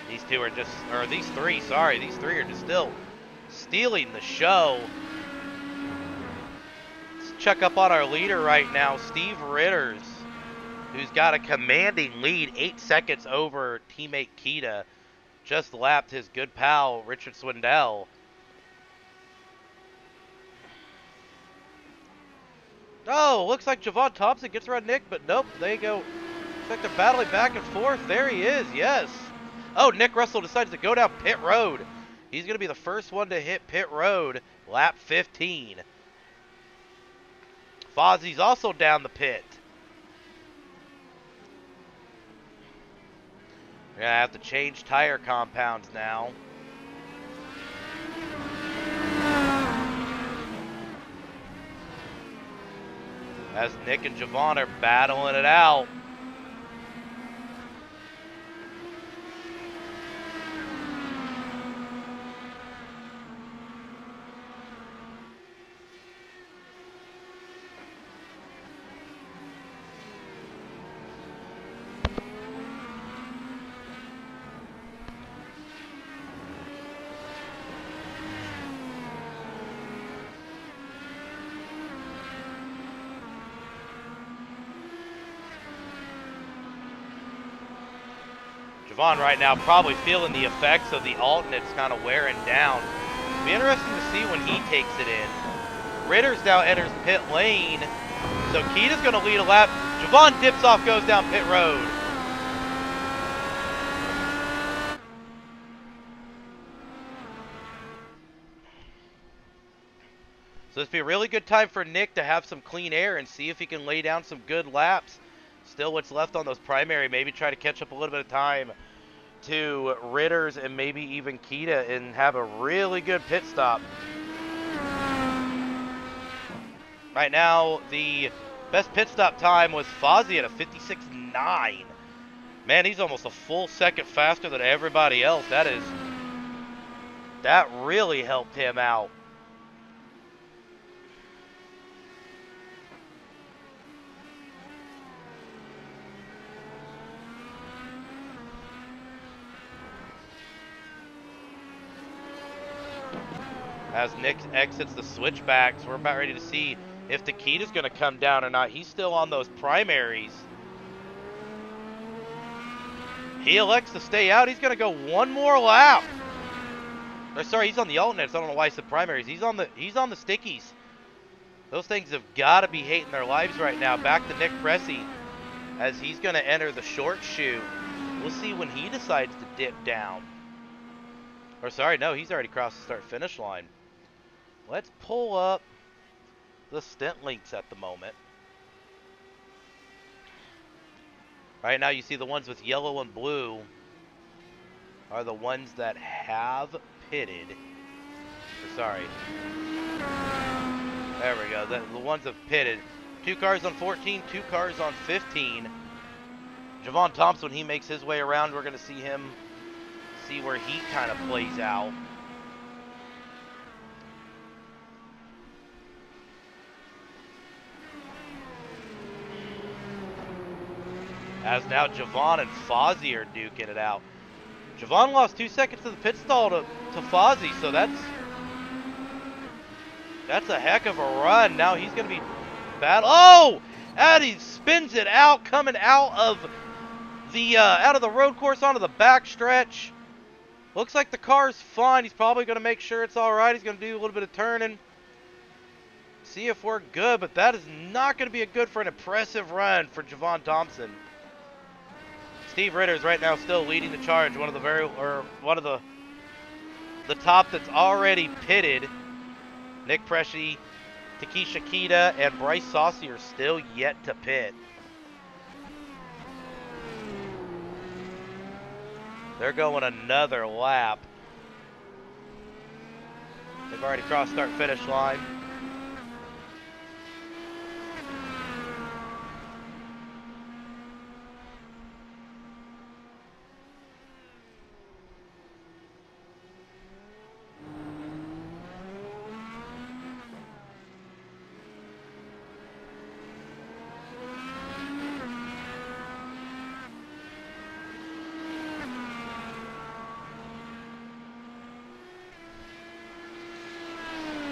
These two are just, or these three are just still stealing the show. Let's check up on our leader right now, Steve Ritters, who's got a commanding lead, 8 seconds over teammate Kita. Just lapped his good pal, Richard Swindell. Oh, looks like Javon Thompson gets around Nick, but nope, they go. Looks like they're battling back and forth. There he is, yes. Oh, Nick Russell decides to go down pit road. He's going to be the first one to hit pit road, lap 15. Fozzie's also down the pit. We're going to have to change tire compounds now. As Nick and Javon are battling it out. Javon right now probably feeling the effects of the alternates kind of wearing down. It'll be interesting to see when he takes it in. Ritters now enters pit lane. So Keita's going to lead a lap. Javon dips off, goes down pit road. So this will be a really good time for Nick to have some clean air and see if he can lay down some good laps. Still what's left on those primary, maybe try to catch up a little bit of time to Ritters and maybe even Kita and have a really good pit stop. Right now, the best pit stop time was Fozzie at a 56.9. Man, he's almost a full second faster than everybody else. That really helped him out. As Nick exits the switchbacks, we're about ready to see if Takita's going to come down or not. He's still on those primaries. He elects to stay out. He's going to go one more lap. Or sorry, he's on the alternates. I don't know why he said primaries. He's on the stickies. Those things have got to be hating their lives right now. Back to Nick Pressey as he's going to enter the short chute. We'll see when he decides to dip down. Or sorry, no, he's already crossed the start-finish line. Let's pull up the stint links at the moment. Right now you see the ones with yellow and blue are the ones that have pitted. Or sorry. There we go. The ones that have pitted. 2 cars on 14, 2 cars on 15. Javon Thompson, when he makes his way around, we're going to see him see where he kind of plays out. As now Javon and Fozzie are duking it out. Javon lost 2 seconds to the pit stall to Fozzie, so that's a heck of a run. Now he's going to be bad. Oh! And he spins it out, coming out of the road course onto the back stretch. Looks like the car's fine. He's probably going to make sure it's all right. He's going to do a little bit of turning. See if we're good, but that is not going to be good for an impressive run for Javon Thompson. Steve Ritter's right now still leading the charge. One of the top that's already pitted. Nick Pressey, Takesha Kita, and Bryce Saucy are still yet to pit. They're going another lap. They've already crossed start-finish line.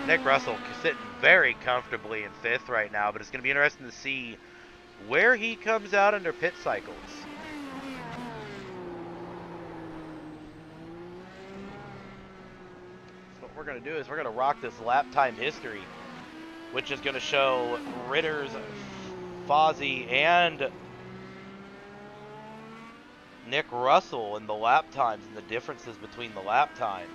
Nick Russell sitting very comfortably in 5th right now, but it's going to be interesting to see where he comes out under pit cycles. So what we're going to do is we're going to rock this lap time history, which is going to show Ritter's, Fozzie, and Nick Russell in the lap times and the differences between the lap times.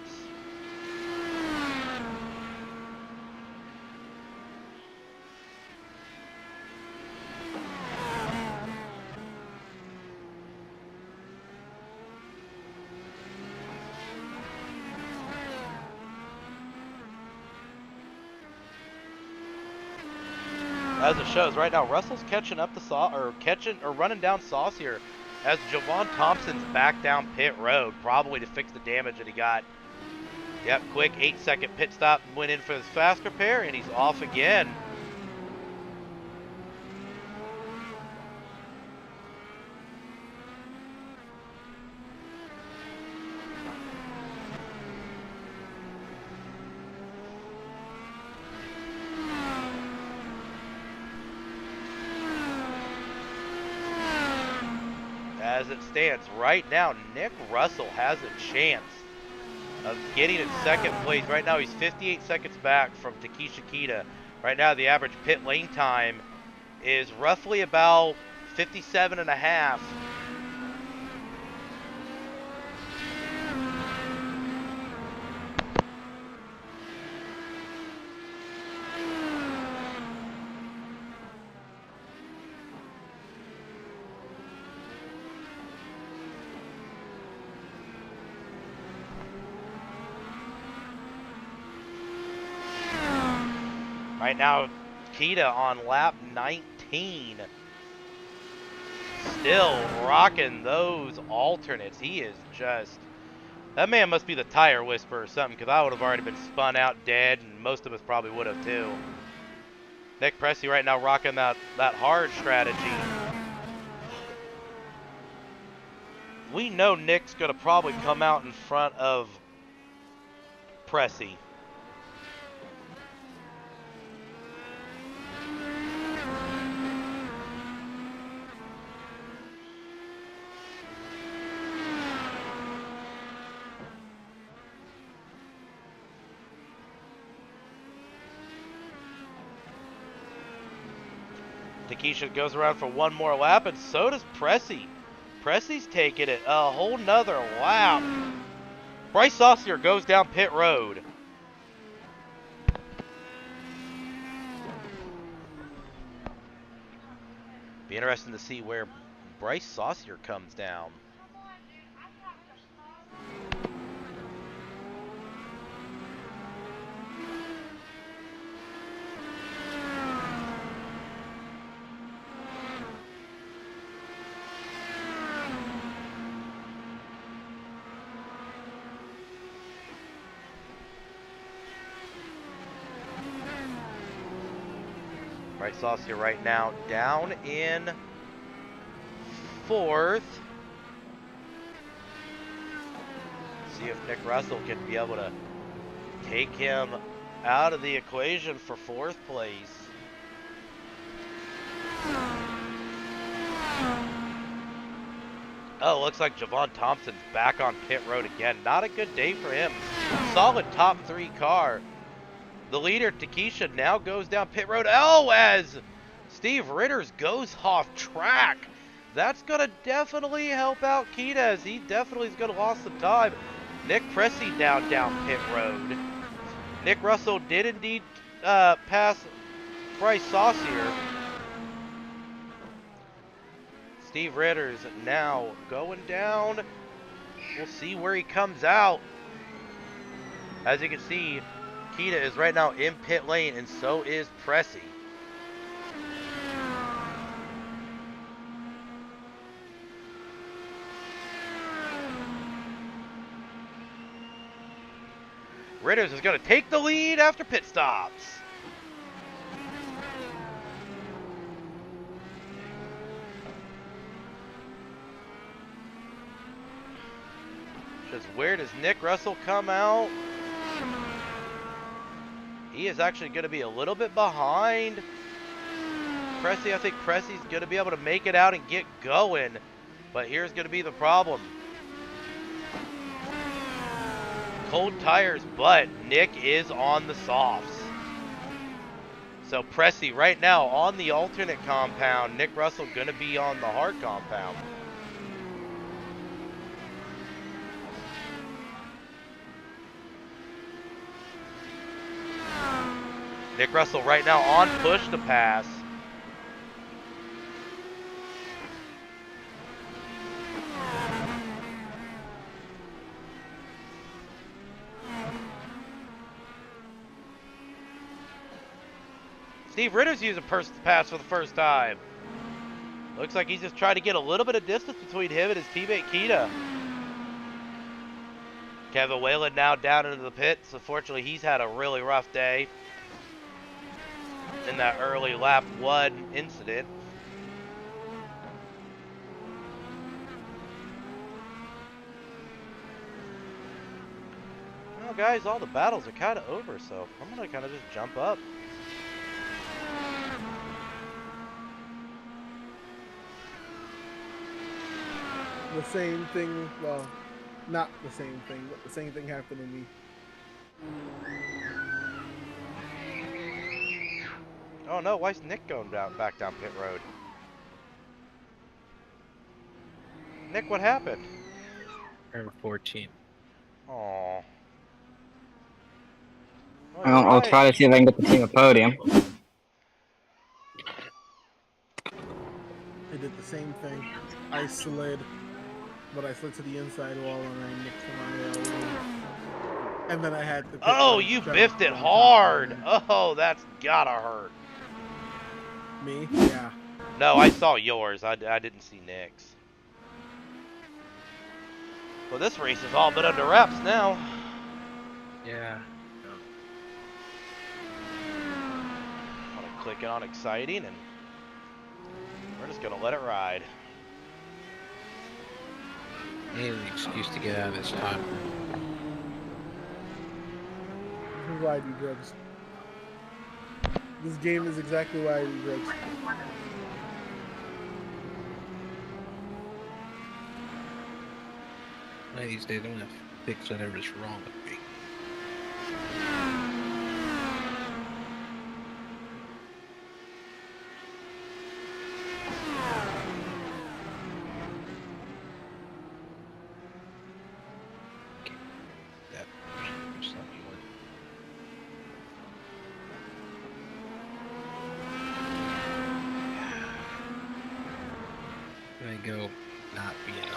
As it shows right now, Russell's catching up to running down Saucier as Javon Thompson's back down pit road, probably to fix the damage that he got. Yep, quick 8-second pit stop, went in for his fast repair, and he's off again. As it stands right now, Nick Russell has a chance of getting in second place. Right now, he's 58 seconds back from Takesha Kita. Right now, the average pit lane time is roughly about 57.5. Right now, Kita on lap 19. Still rocking those alternates. He is just... That man must be the tire whisperer or something, because I would have already been spun out dead, and most of us probably would have too. Nick Pressey right now rocking that hard strategy. We know Nick's going to probably come out in front of Pressey. Takesha goes around for one more lap, and so does Pressey. Pressey's taking it a whole nother lap. Bryce Saucier goes down pit road. Be interesting to see where Bryce Saucier comes down. Bryce Saucier right now down in 4th. See if Nick Russell can be able to take him out of the equation for 4th place. Oh, looks like Javon Thompson's back on pit road again. Not a good day for him. Solid top 3 car. The leader, Takesha, now goes down pit road. Oh, as Steve Ritters goes off track. That's going to definitely help out Kita, as he definitely is going to lose some time. Nick Pressey now down pit road. Nick Russell did indeed pass Bryce Saucier. Steve Ritters now going down. We'll see where he comes out. As you can see, Kita is right now in pit lane, and so is Pressey. Ritters is going to take the lead after pit stops. Just where does Nick Russell come out? He is actually going to be a little bit behind Pressey. I think Pressey's going to be able to make it out and get going. But here's going to be the problem. Cold tires, but Nick is on the softs. So Pressey right now on the alternate compound. Nick Russell going to be on the hard compound. Nick Russell right now on push to pass. Steve Ritter's using push to pass for the first time. Looks like he's just trying to get a little bit of distance between him and his teammate Kita. Kevin Whalen now down into the pits. Unfortunately, he's had a really rough day in that early lap 1 incident. Well, guys, all the battles are kind of over, so I'm going to kind of just jump up.
The same thing, well, not the same thing, but the same thing happened to me.
Oh no, why is Nick going back down pit road? Nick, what happened?
Turn 14.
Aww.
Well, I'll try to see if I can get the team a podium.
I did the same thing. I slid, but I slid to the inside wall and I nicked my and then I had to...
Oh, you biffed it hard! Oh, that's gotta hurt.
Me? Yeah.
No, I saw yours. I didn't see Nick's. Well, this race is all but under wraps now.
Yeah.
I'm gonna click on exciting, and we're just gonna let it ride.
Need an excuse to get out of this time.
This is why I do drugs. This game is exactly why I do drugs.
One of these days, I'm gonna fix whatever's wrong with me. Go not being 100%.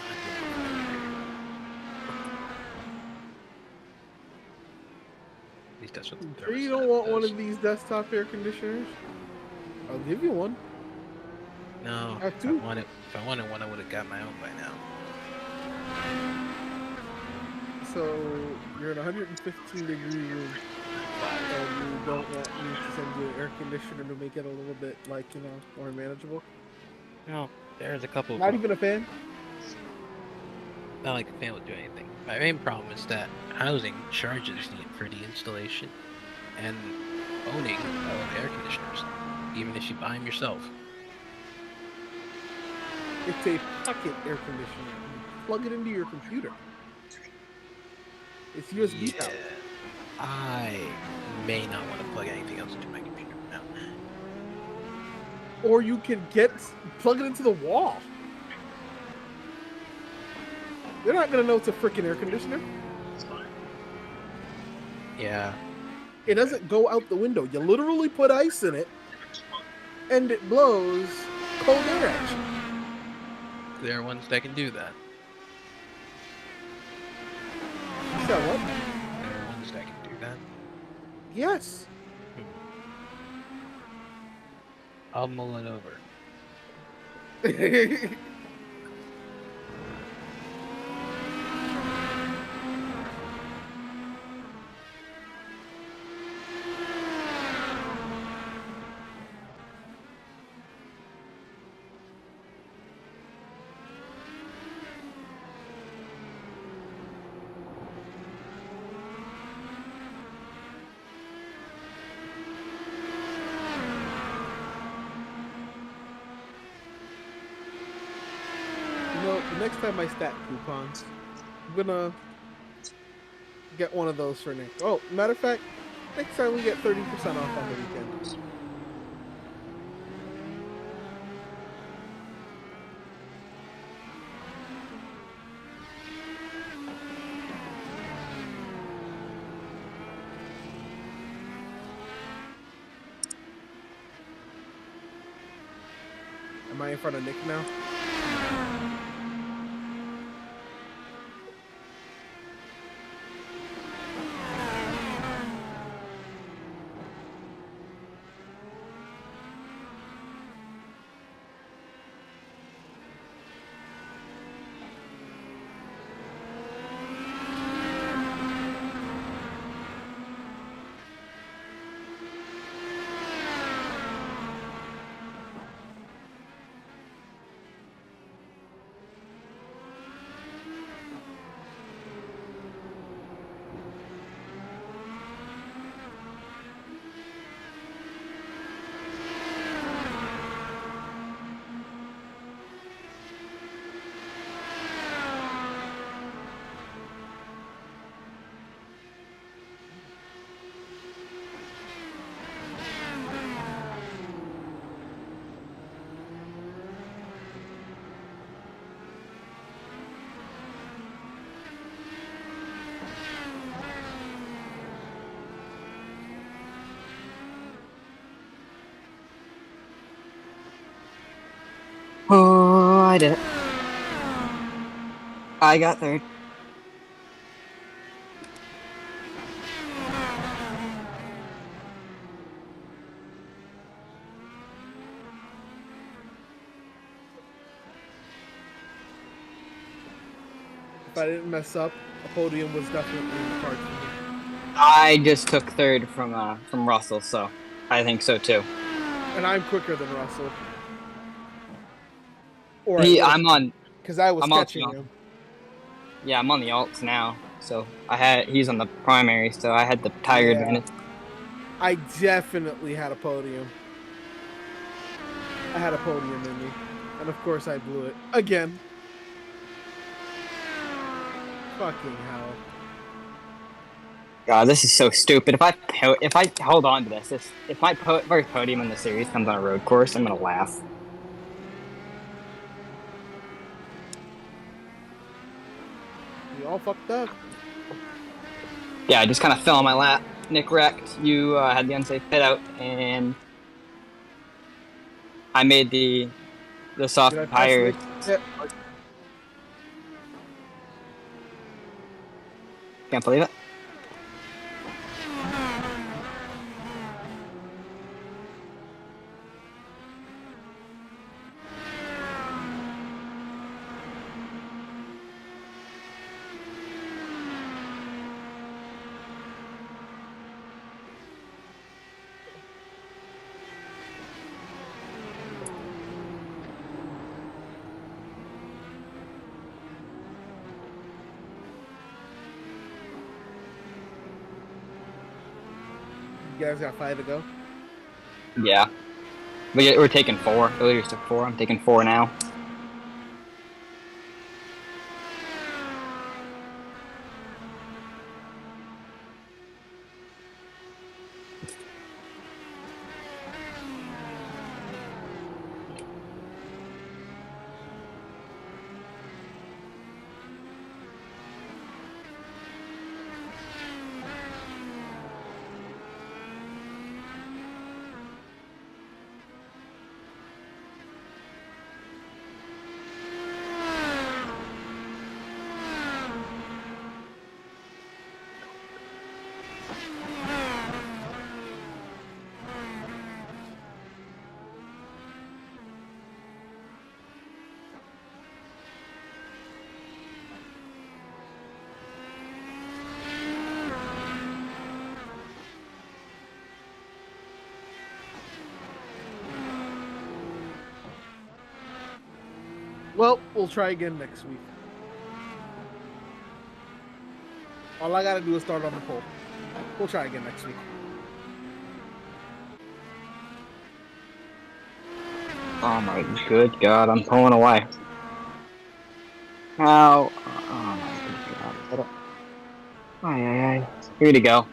At least that's what the
Sure you
thermostat
don't want
does.
one of these desktop air conditioners? I'll give you one.
No,
I have
if
two.
I wanted one, I would have got my own by now.
So you're in a 115-degree room, and you don't want me to send you an air conditioner to make it a little bit, like, you know, more manageable?
No, there's a couple of
Not
problems.
even a fan?
Not like the fan would do anything. My main problem is that housing charges for the installation and owning of air conditioners, even if you buy them yourself.
It's a pocket air conditioner. You plug it into your computer. It's USB powered.
I may not want to plug anything else into my computer now.
Or you can plug it into the wall. They're not gonna know it's a freaking air conditioner.
Yeah.
It doesn't go out the window. You literally put ice in it, and it blows cold air at you.
There are ones that can do that.
So what?
There are ones that can do that.
Yes.
I'll mull it over.
You know, the next time I stack coupons, I'm gonna get one of those for Nick. Oh, matter of fact, next time we get 30% off on the weekend. Am I in front of Nick now?
Oh, I did it. I got third.
if I didn't mess up, a podium was definitely in the cards for me.
I just took third from Russell, so I think so too.
And I'm quicker than Russell. Or
I'm on.
Because I was
I'm
catching
also,
him.
Yeah, I'm on the alts now, so he's on the primary, so I had the tire advantage.
I definitely had a podium. I had a podium in me. And of course I blew it. Again. Fucking hell.
God, this is so stupid. If I hold on to this, if my first podium in the series comes on a road course, I'm gonna laugh.
We all fucked up.
Yeah, I just kind of fell on my lap. Nick wrecked. You had the unsafe pit out, and I made the soft tires. Can't believe it.
You guys got 5 to go?
Yeah. We're taking 4. The leaders took 4. I'm taking 4 now.
Well, we'll try again next week. All I gotta do is start on the pole. We'll try again next week.
Oh my good God, I'm pulling away. How? Oh my good God. Aye. Here to go.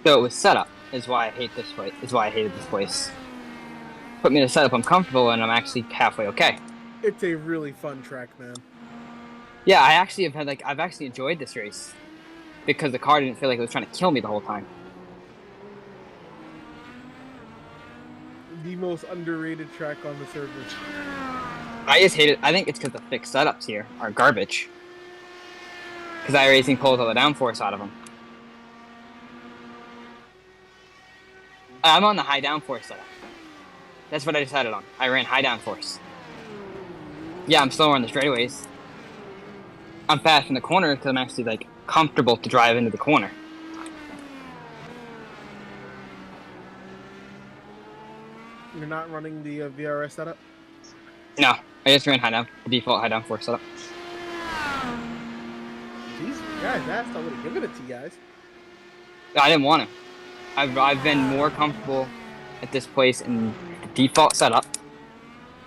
So it was setup is why I hate this place. Is why I hated this place. Put me in a setup I'm comfortable and I'm actually halfway okay.
It's a really fun track, man.
Yeah, I actually I've actually enjoyed this race because the car didn't feel like it was trying to kill me the whole time.
The most underrated track on the server.
I just hate it. I think it's because the fixed setups here are garbage. Because iRacing pulls all the downforce out of them. I'm on the high downforce setup. That's what I decided on. I ran high downforce. Yeah, I'm slower on the straightaways. I'm fast in the corner because I'm actually comfortable to drive into the corner.
You're not running the VRS setup?
No, I just ran the default high downforce setup.
Jeez, you guys asked, I would have given it to you guys.
I didn't want to. I've been more comfortable at this place in the default setup,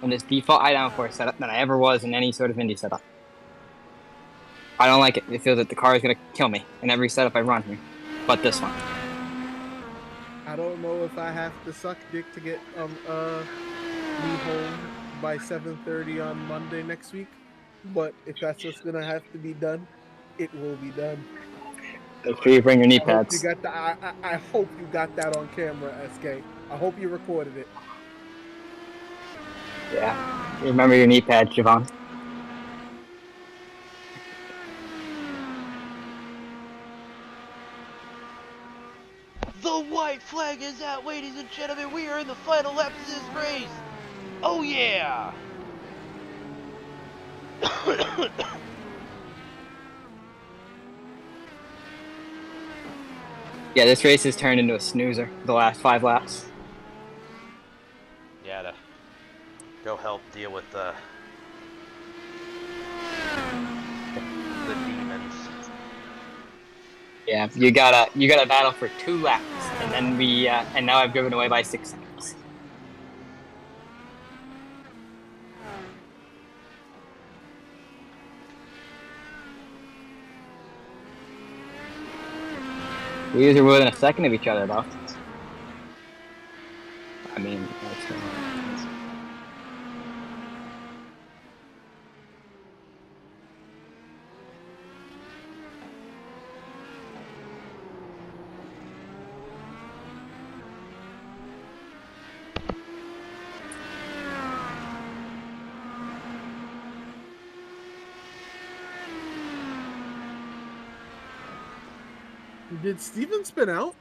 in this default high downforce setup, than I ever was in any sort of Indy setup. I don't like it. It feels that the car is going to kill me in every setup I run here, but this one.
I don't know if I have to suck dick to get me home by 7:30 on Monday next week, but if that's what's going to have to be done, it will be done.
Make sure you bring your knee pads.
I hope you got that on camera, SK. I hope you recorded it.
Yeah. Remember your knee pads, Javon.
flag is out, ladies and gentlemen. We are in the final laps of this race. Oh yeah!
Yeah, this race has turned into a snoozer the last 5 laps.
Yeah, to go help deal with the demons.
Yeah, you gotta battle for 2 laps, and then and now I've driven away by 6 seconds. We are within a second of each other, though. I mean, that's
Did Steven spin out?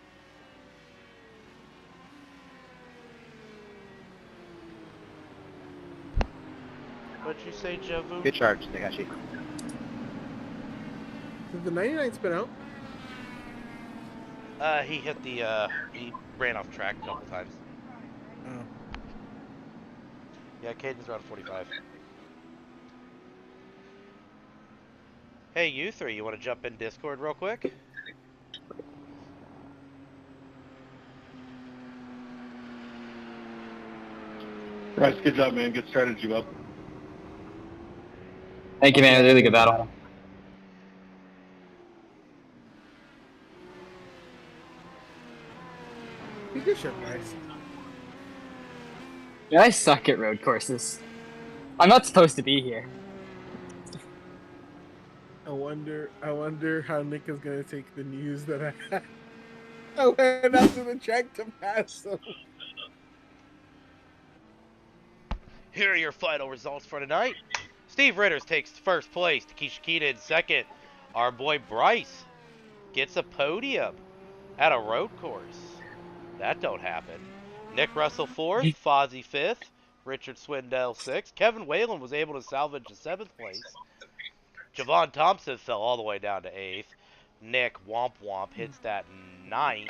What'd you say, Javu?
Good charge, Nagashi.
Did the 99 spin out?
He hit the, he ran off track a couple times.
Oh.
Yeah, Caden's around 45. Hey, you three, you want to jump in Discord real quick?
Bryce, good job, man. Good strategy, up.
Thank you, man. It was a really good battle.
Be good shit, Bryce.
Yeah, I suck at road courses. I'm not supposed to be here.
I wonder how Nick is gonna take the news that I went out to the track to pass him.
Here are your final results for tonight. Steve Ritters takes first place. Takesha Kita in second. Our boy Bryce gets a podium at a road course. That don't happen. Nick Russell fourth. Fozzie fifth. Richard Swindell sixth. Kevin Whalen was able to salvage a seventh place. Javon Thompson fell all the way down to eighth. Nick Womp Womp hits that ninth.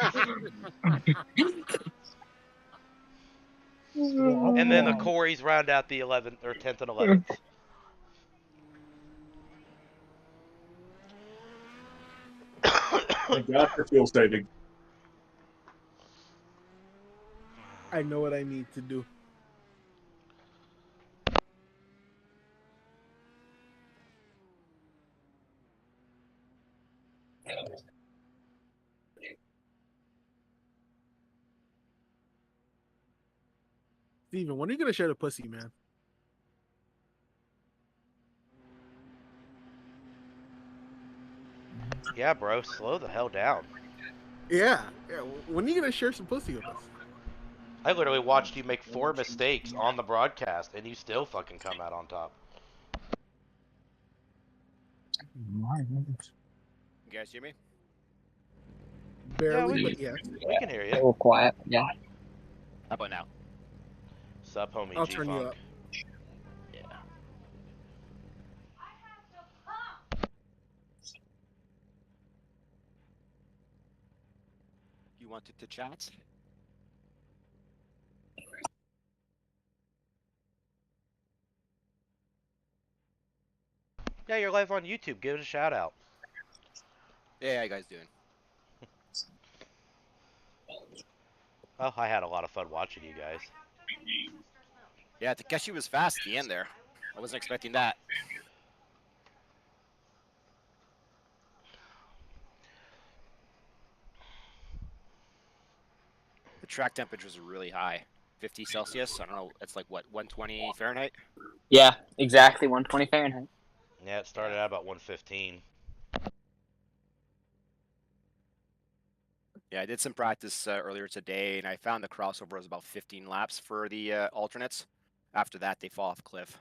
And then the Corys round out the 11th or 10th and 11th.
Thank God for fuel saving.
I know what I need to do. Steven, when are you gonna share the pussy, man?
Yeah, bro, slow the hell down.
Yeah. When are you gonna share some pussy with us?
I literally watched you make 4 mistakes on the broadcast, and you still fucking come out on top.
You guys hear me?
Barely,
yeah,
but yes.
We can hear
A
you.
little quiet, yeah.
How about now?
Sup, homie
I'll turn you up.
Yeah. You wanted to chat?
Yeah, you're live on YouTube. Give it a shout out.
Yeah, how you guys doing?
Oh, I had a lot of fun watching you guys.
Yeah, Takeshi was fast at the end there. I wasn't expecting that. The track temperatures are really high. 50 Celsius. I don't know. It's like, what, 120 Fahrenheit?
Yeah, exactly 120 Fahrenheit.
Yeah, it started out about 115.
Yeah, I did some practice earlier today, and I found the crossover was about 15 laps for the alternates. After that, they fall off a cliff.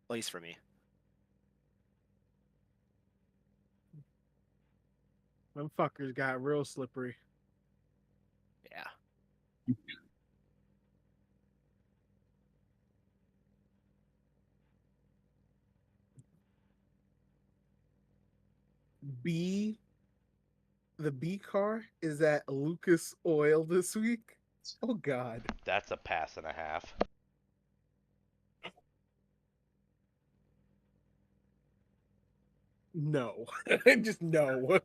At least for me.
Them fuckers got real slippery. B, the B car is at Lucas Oil this week. Oh God.
That's a pass and a half.
No. Just no.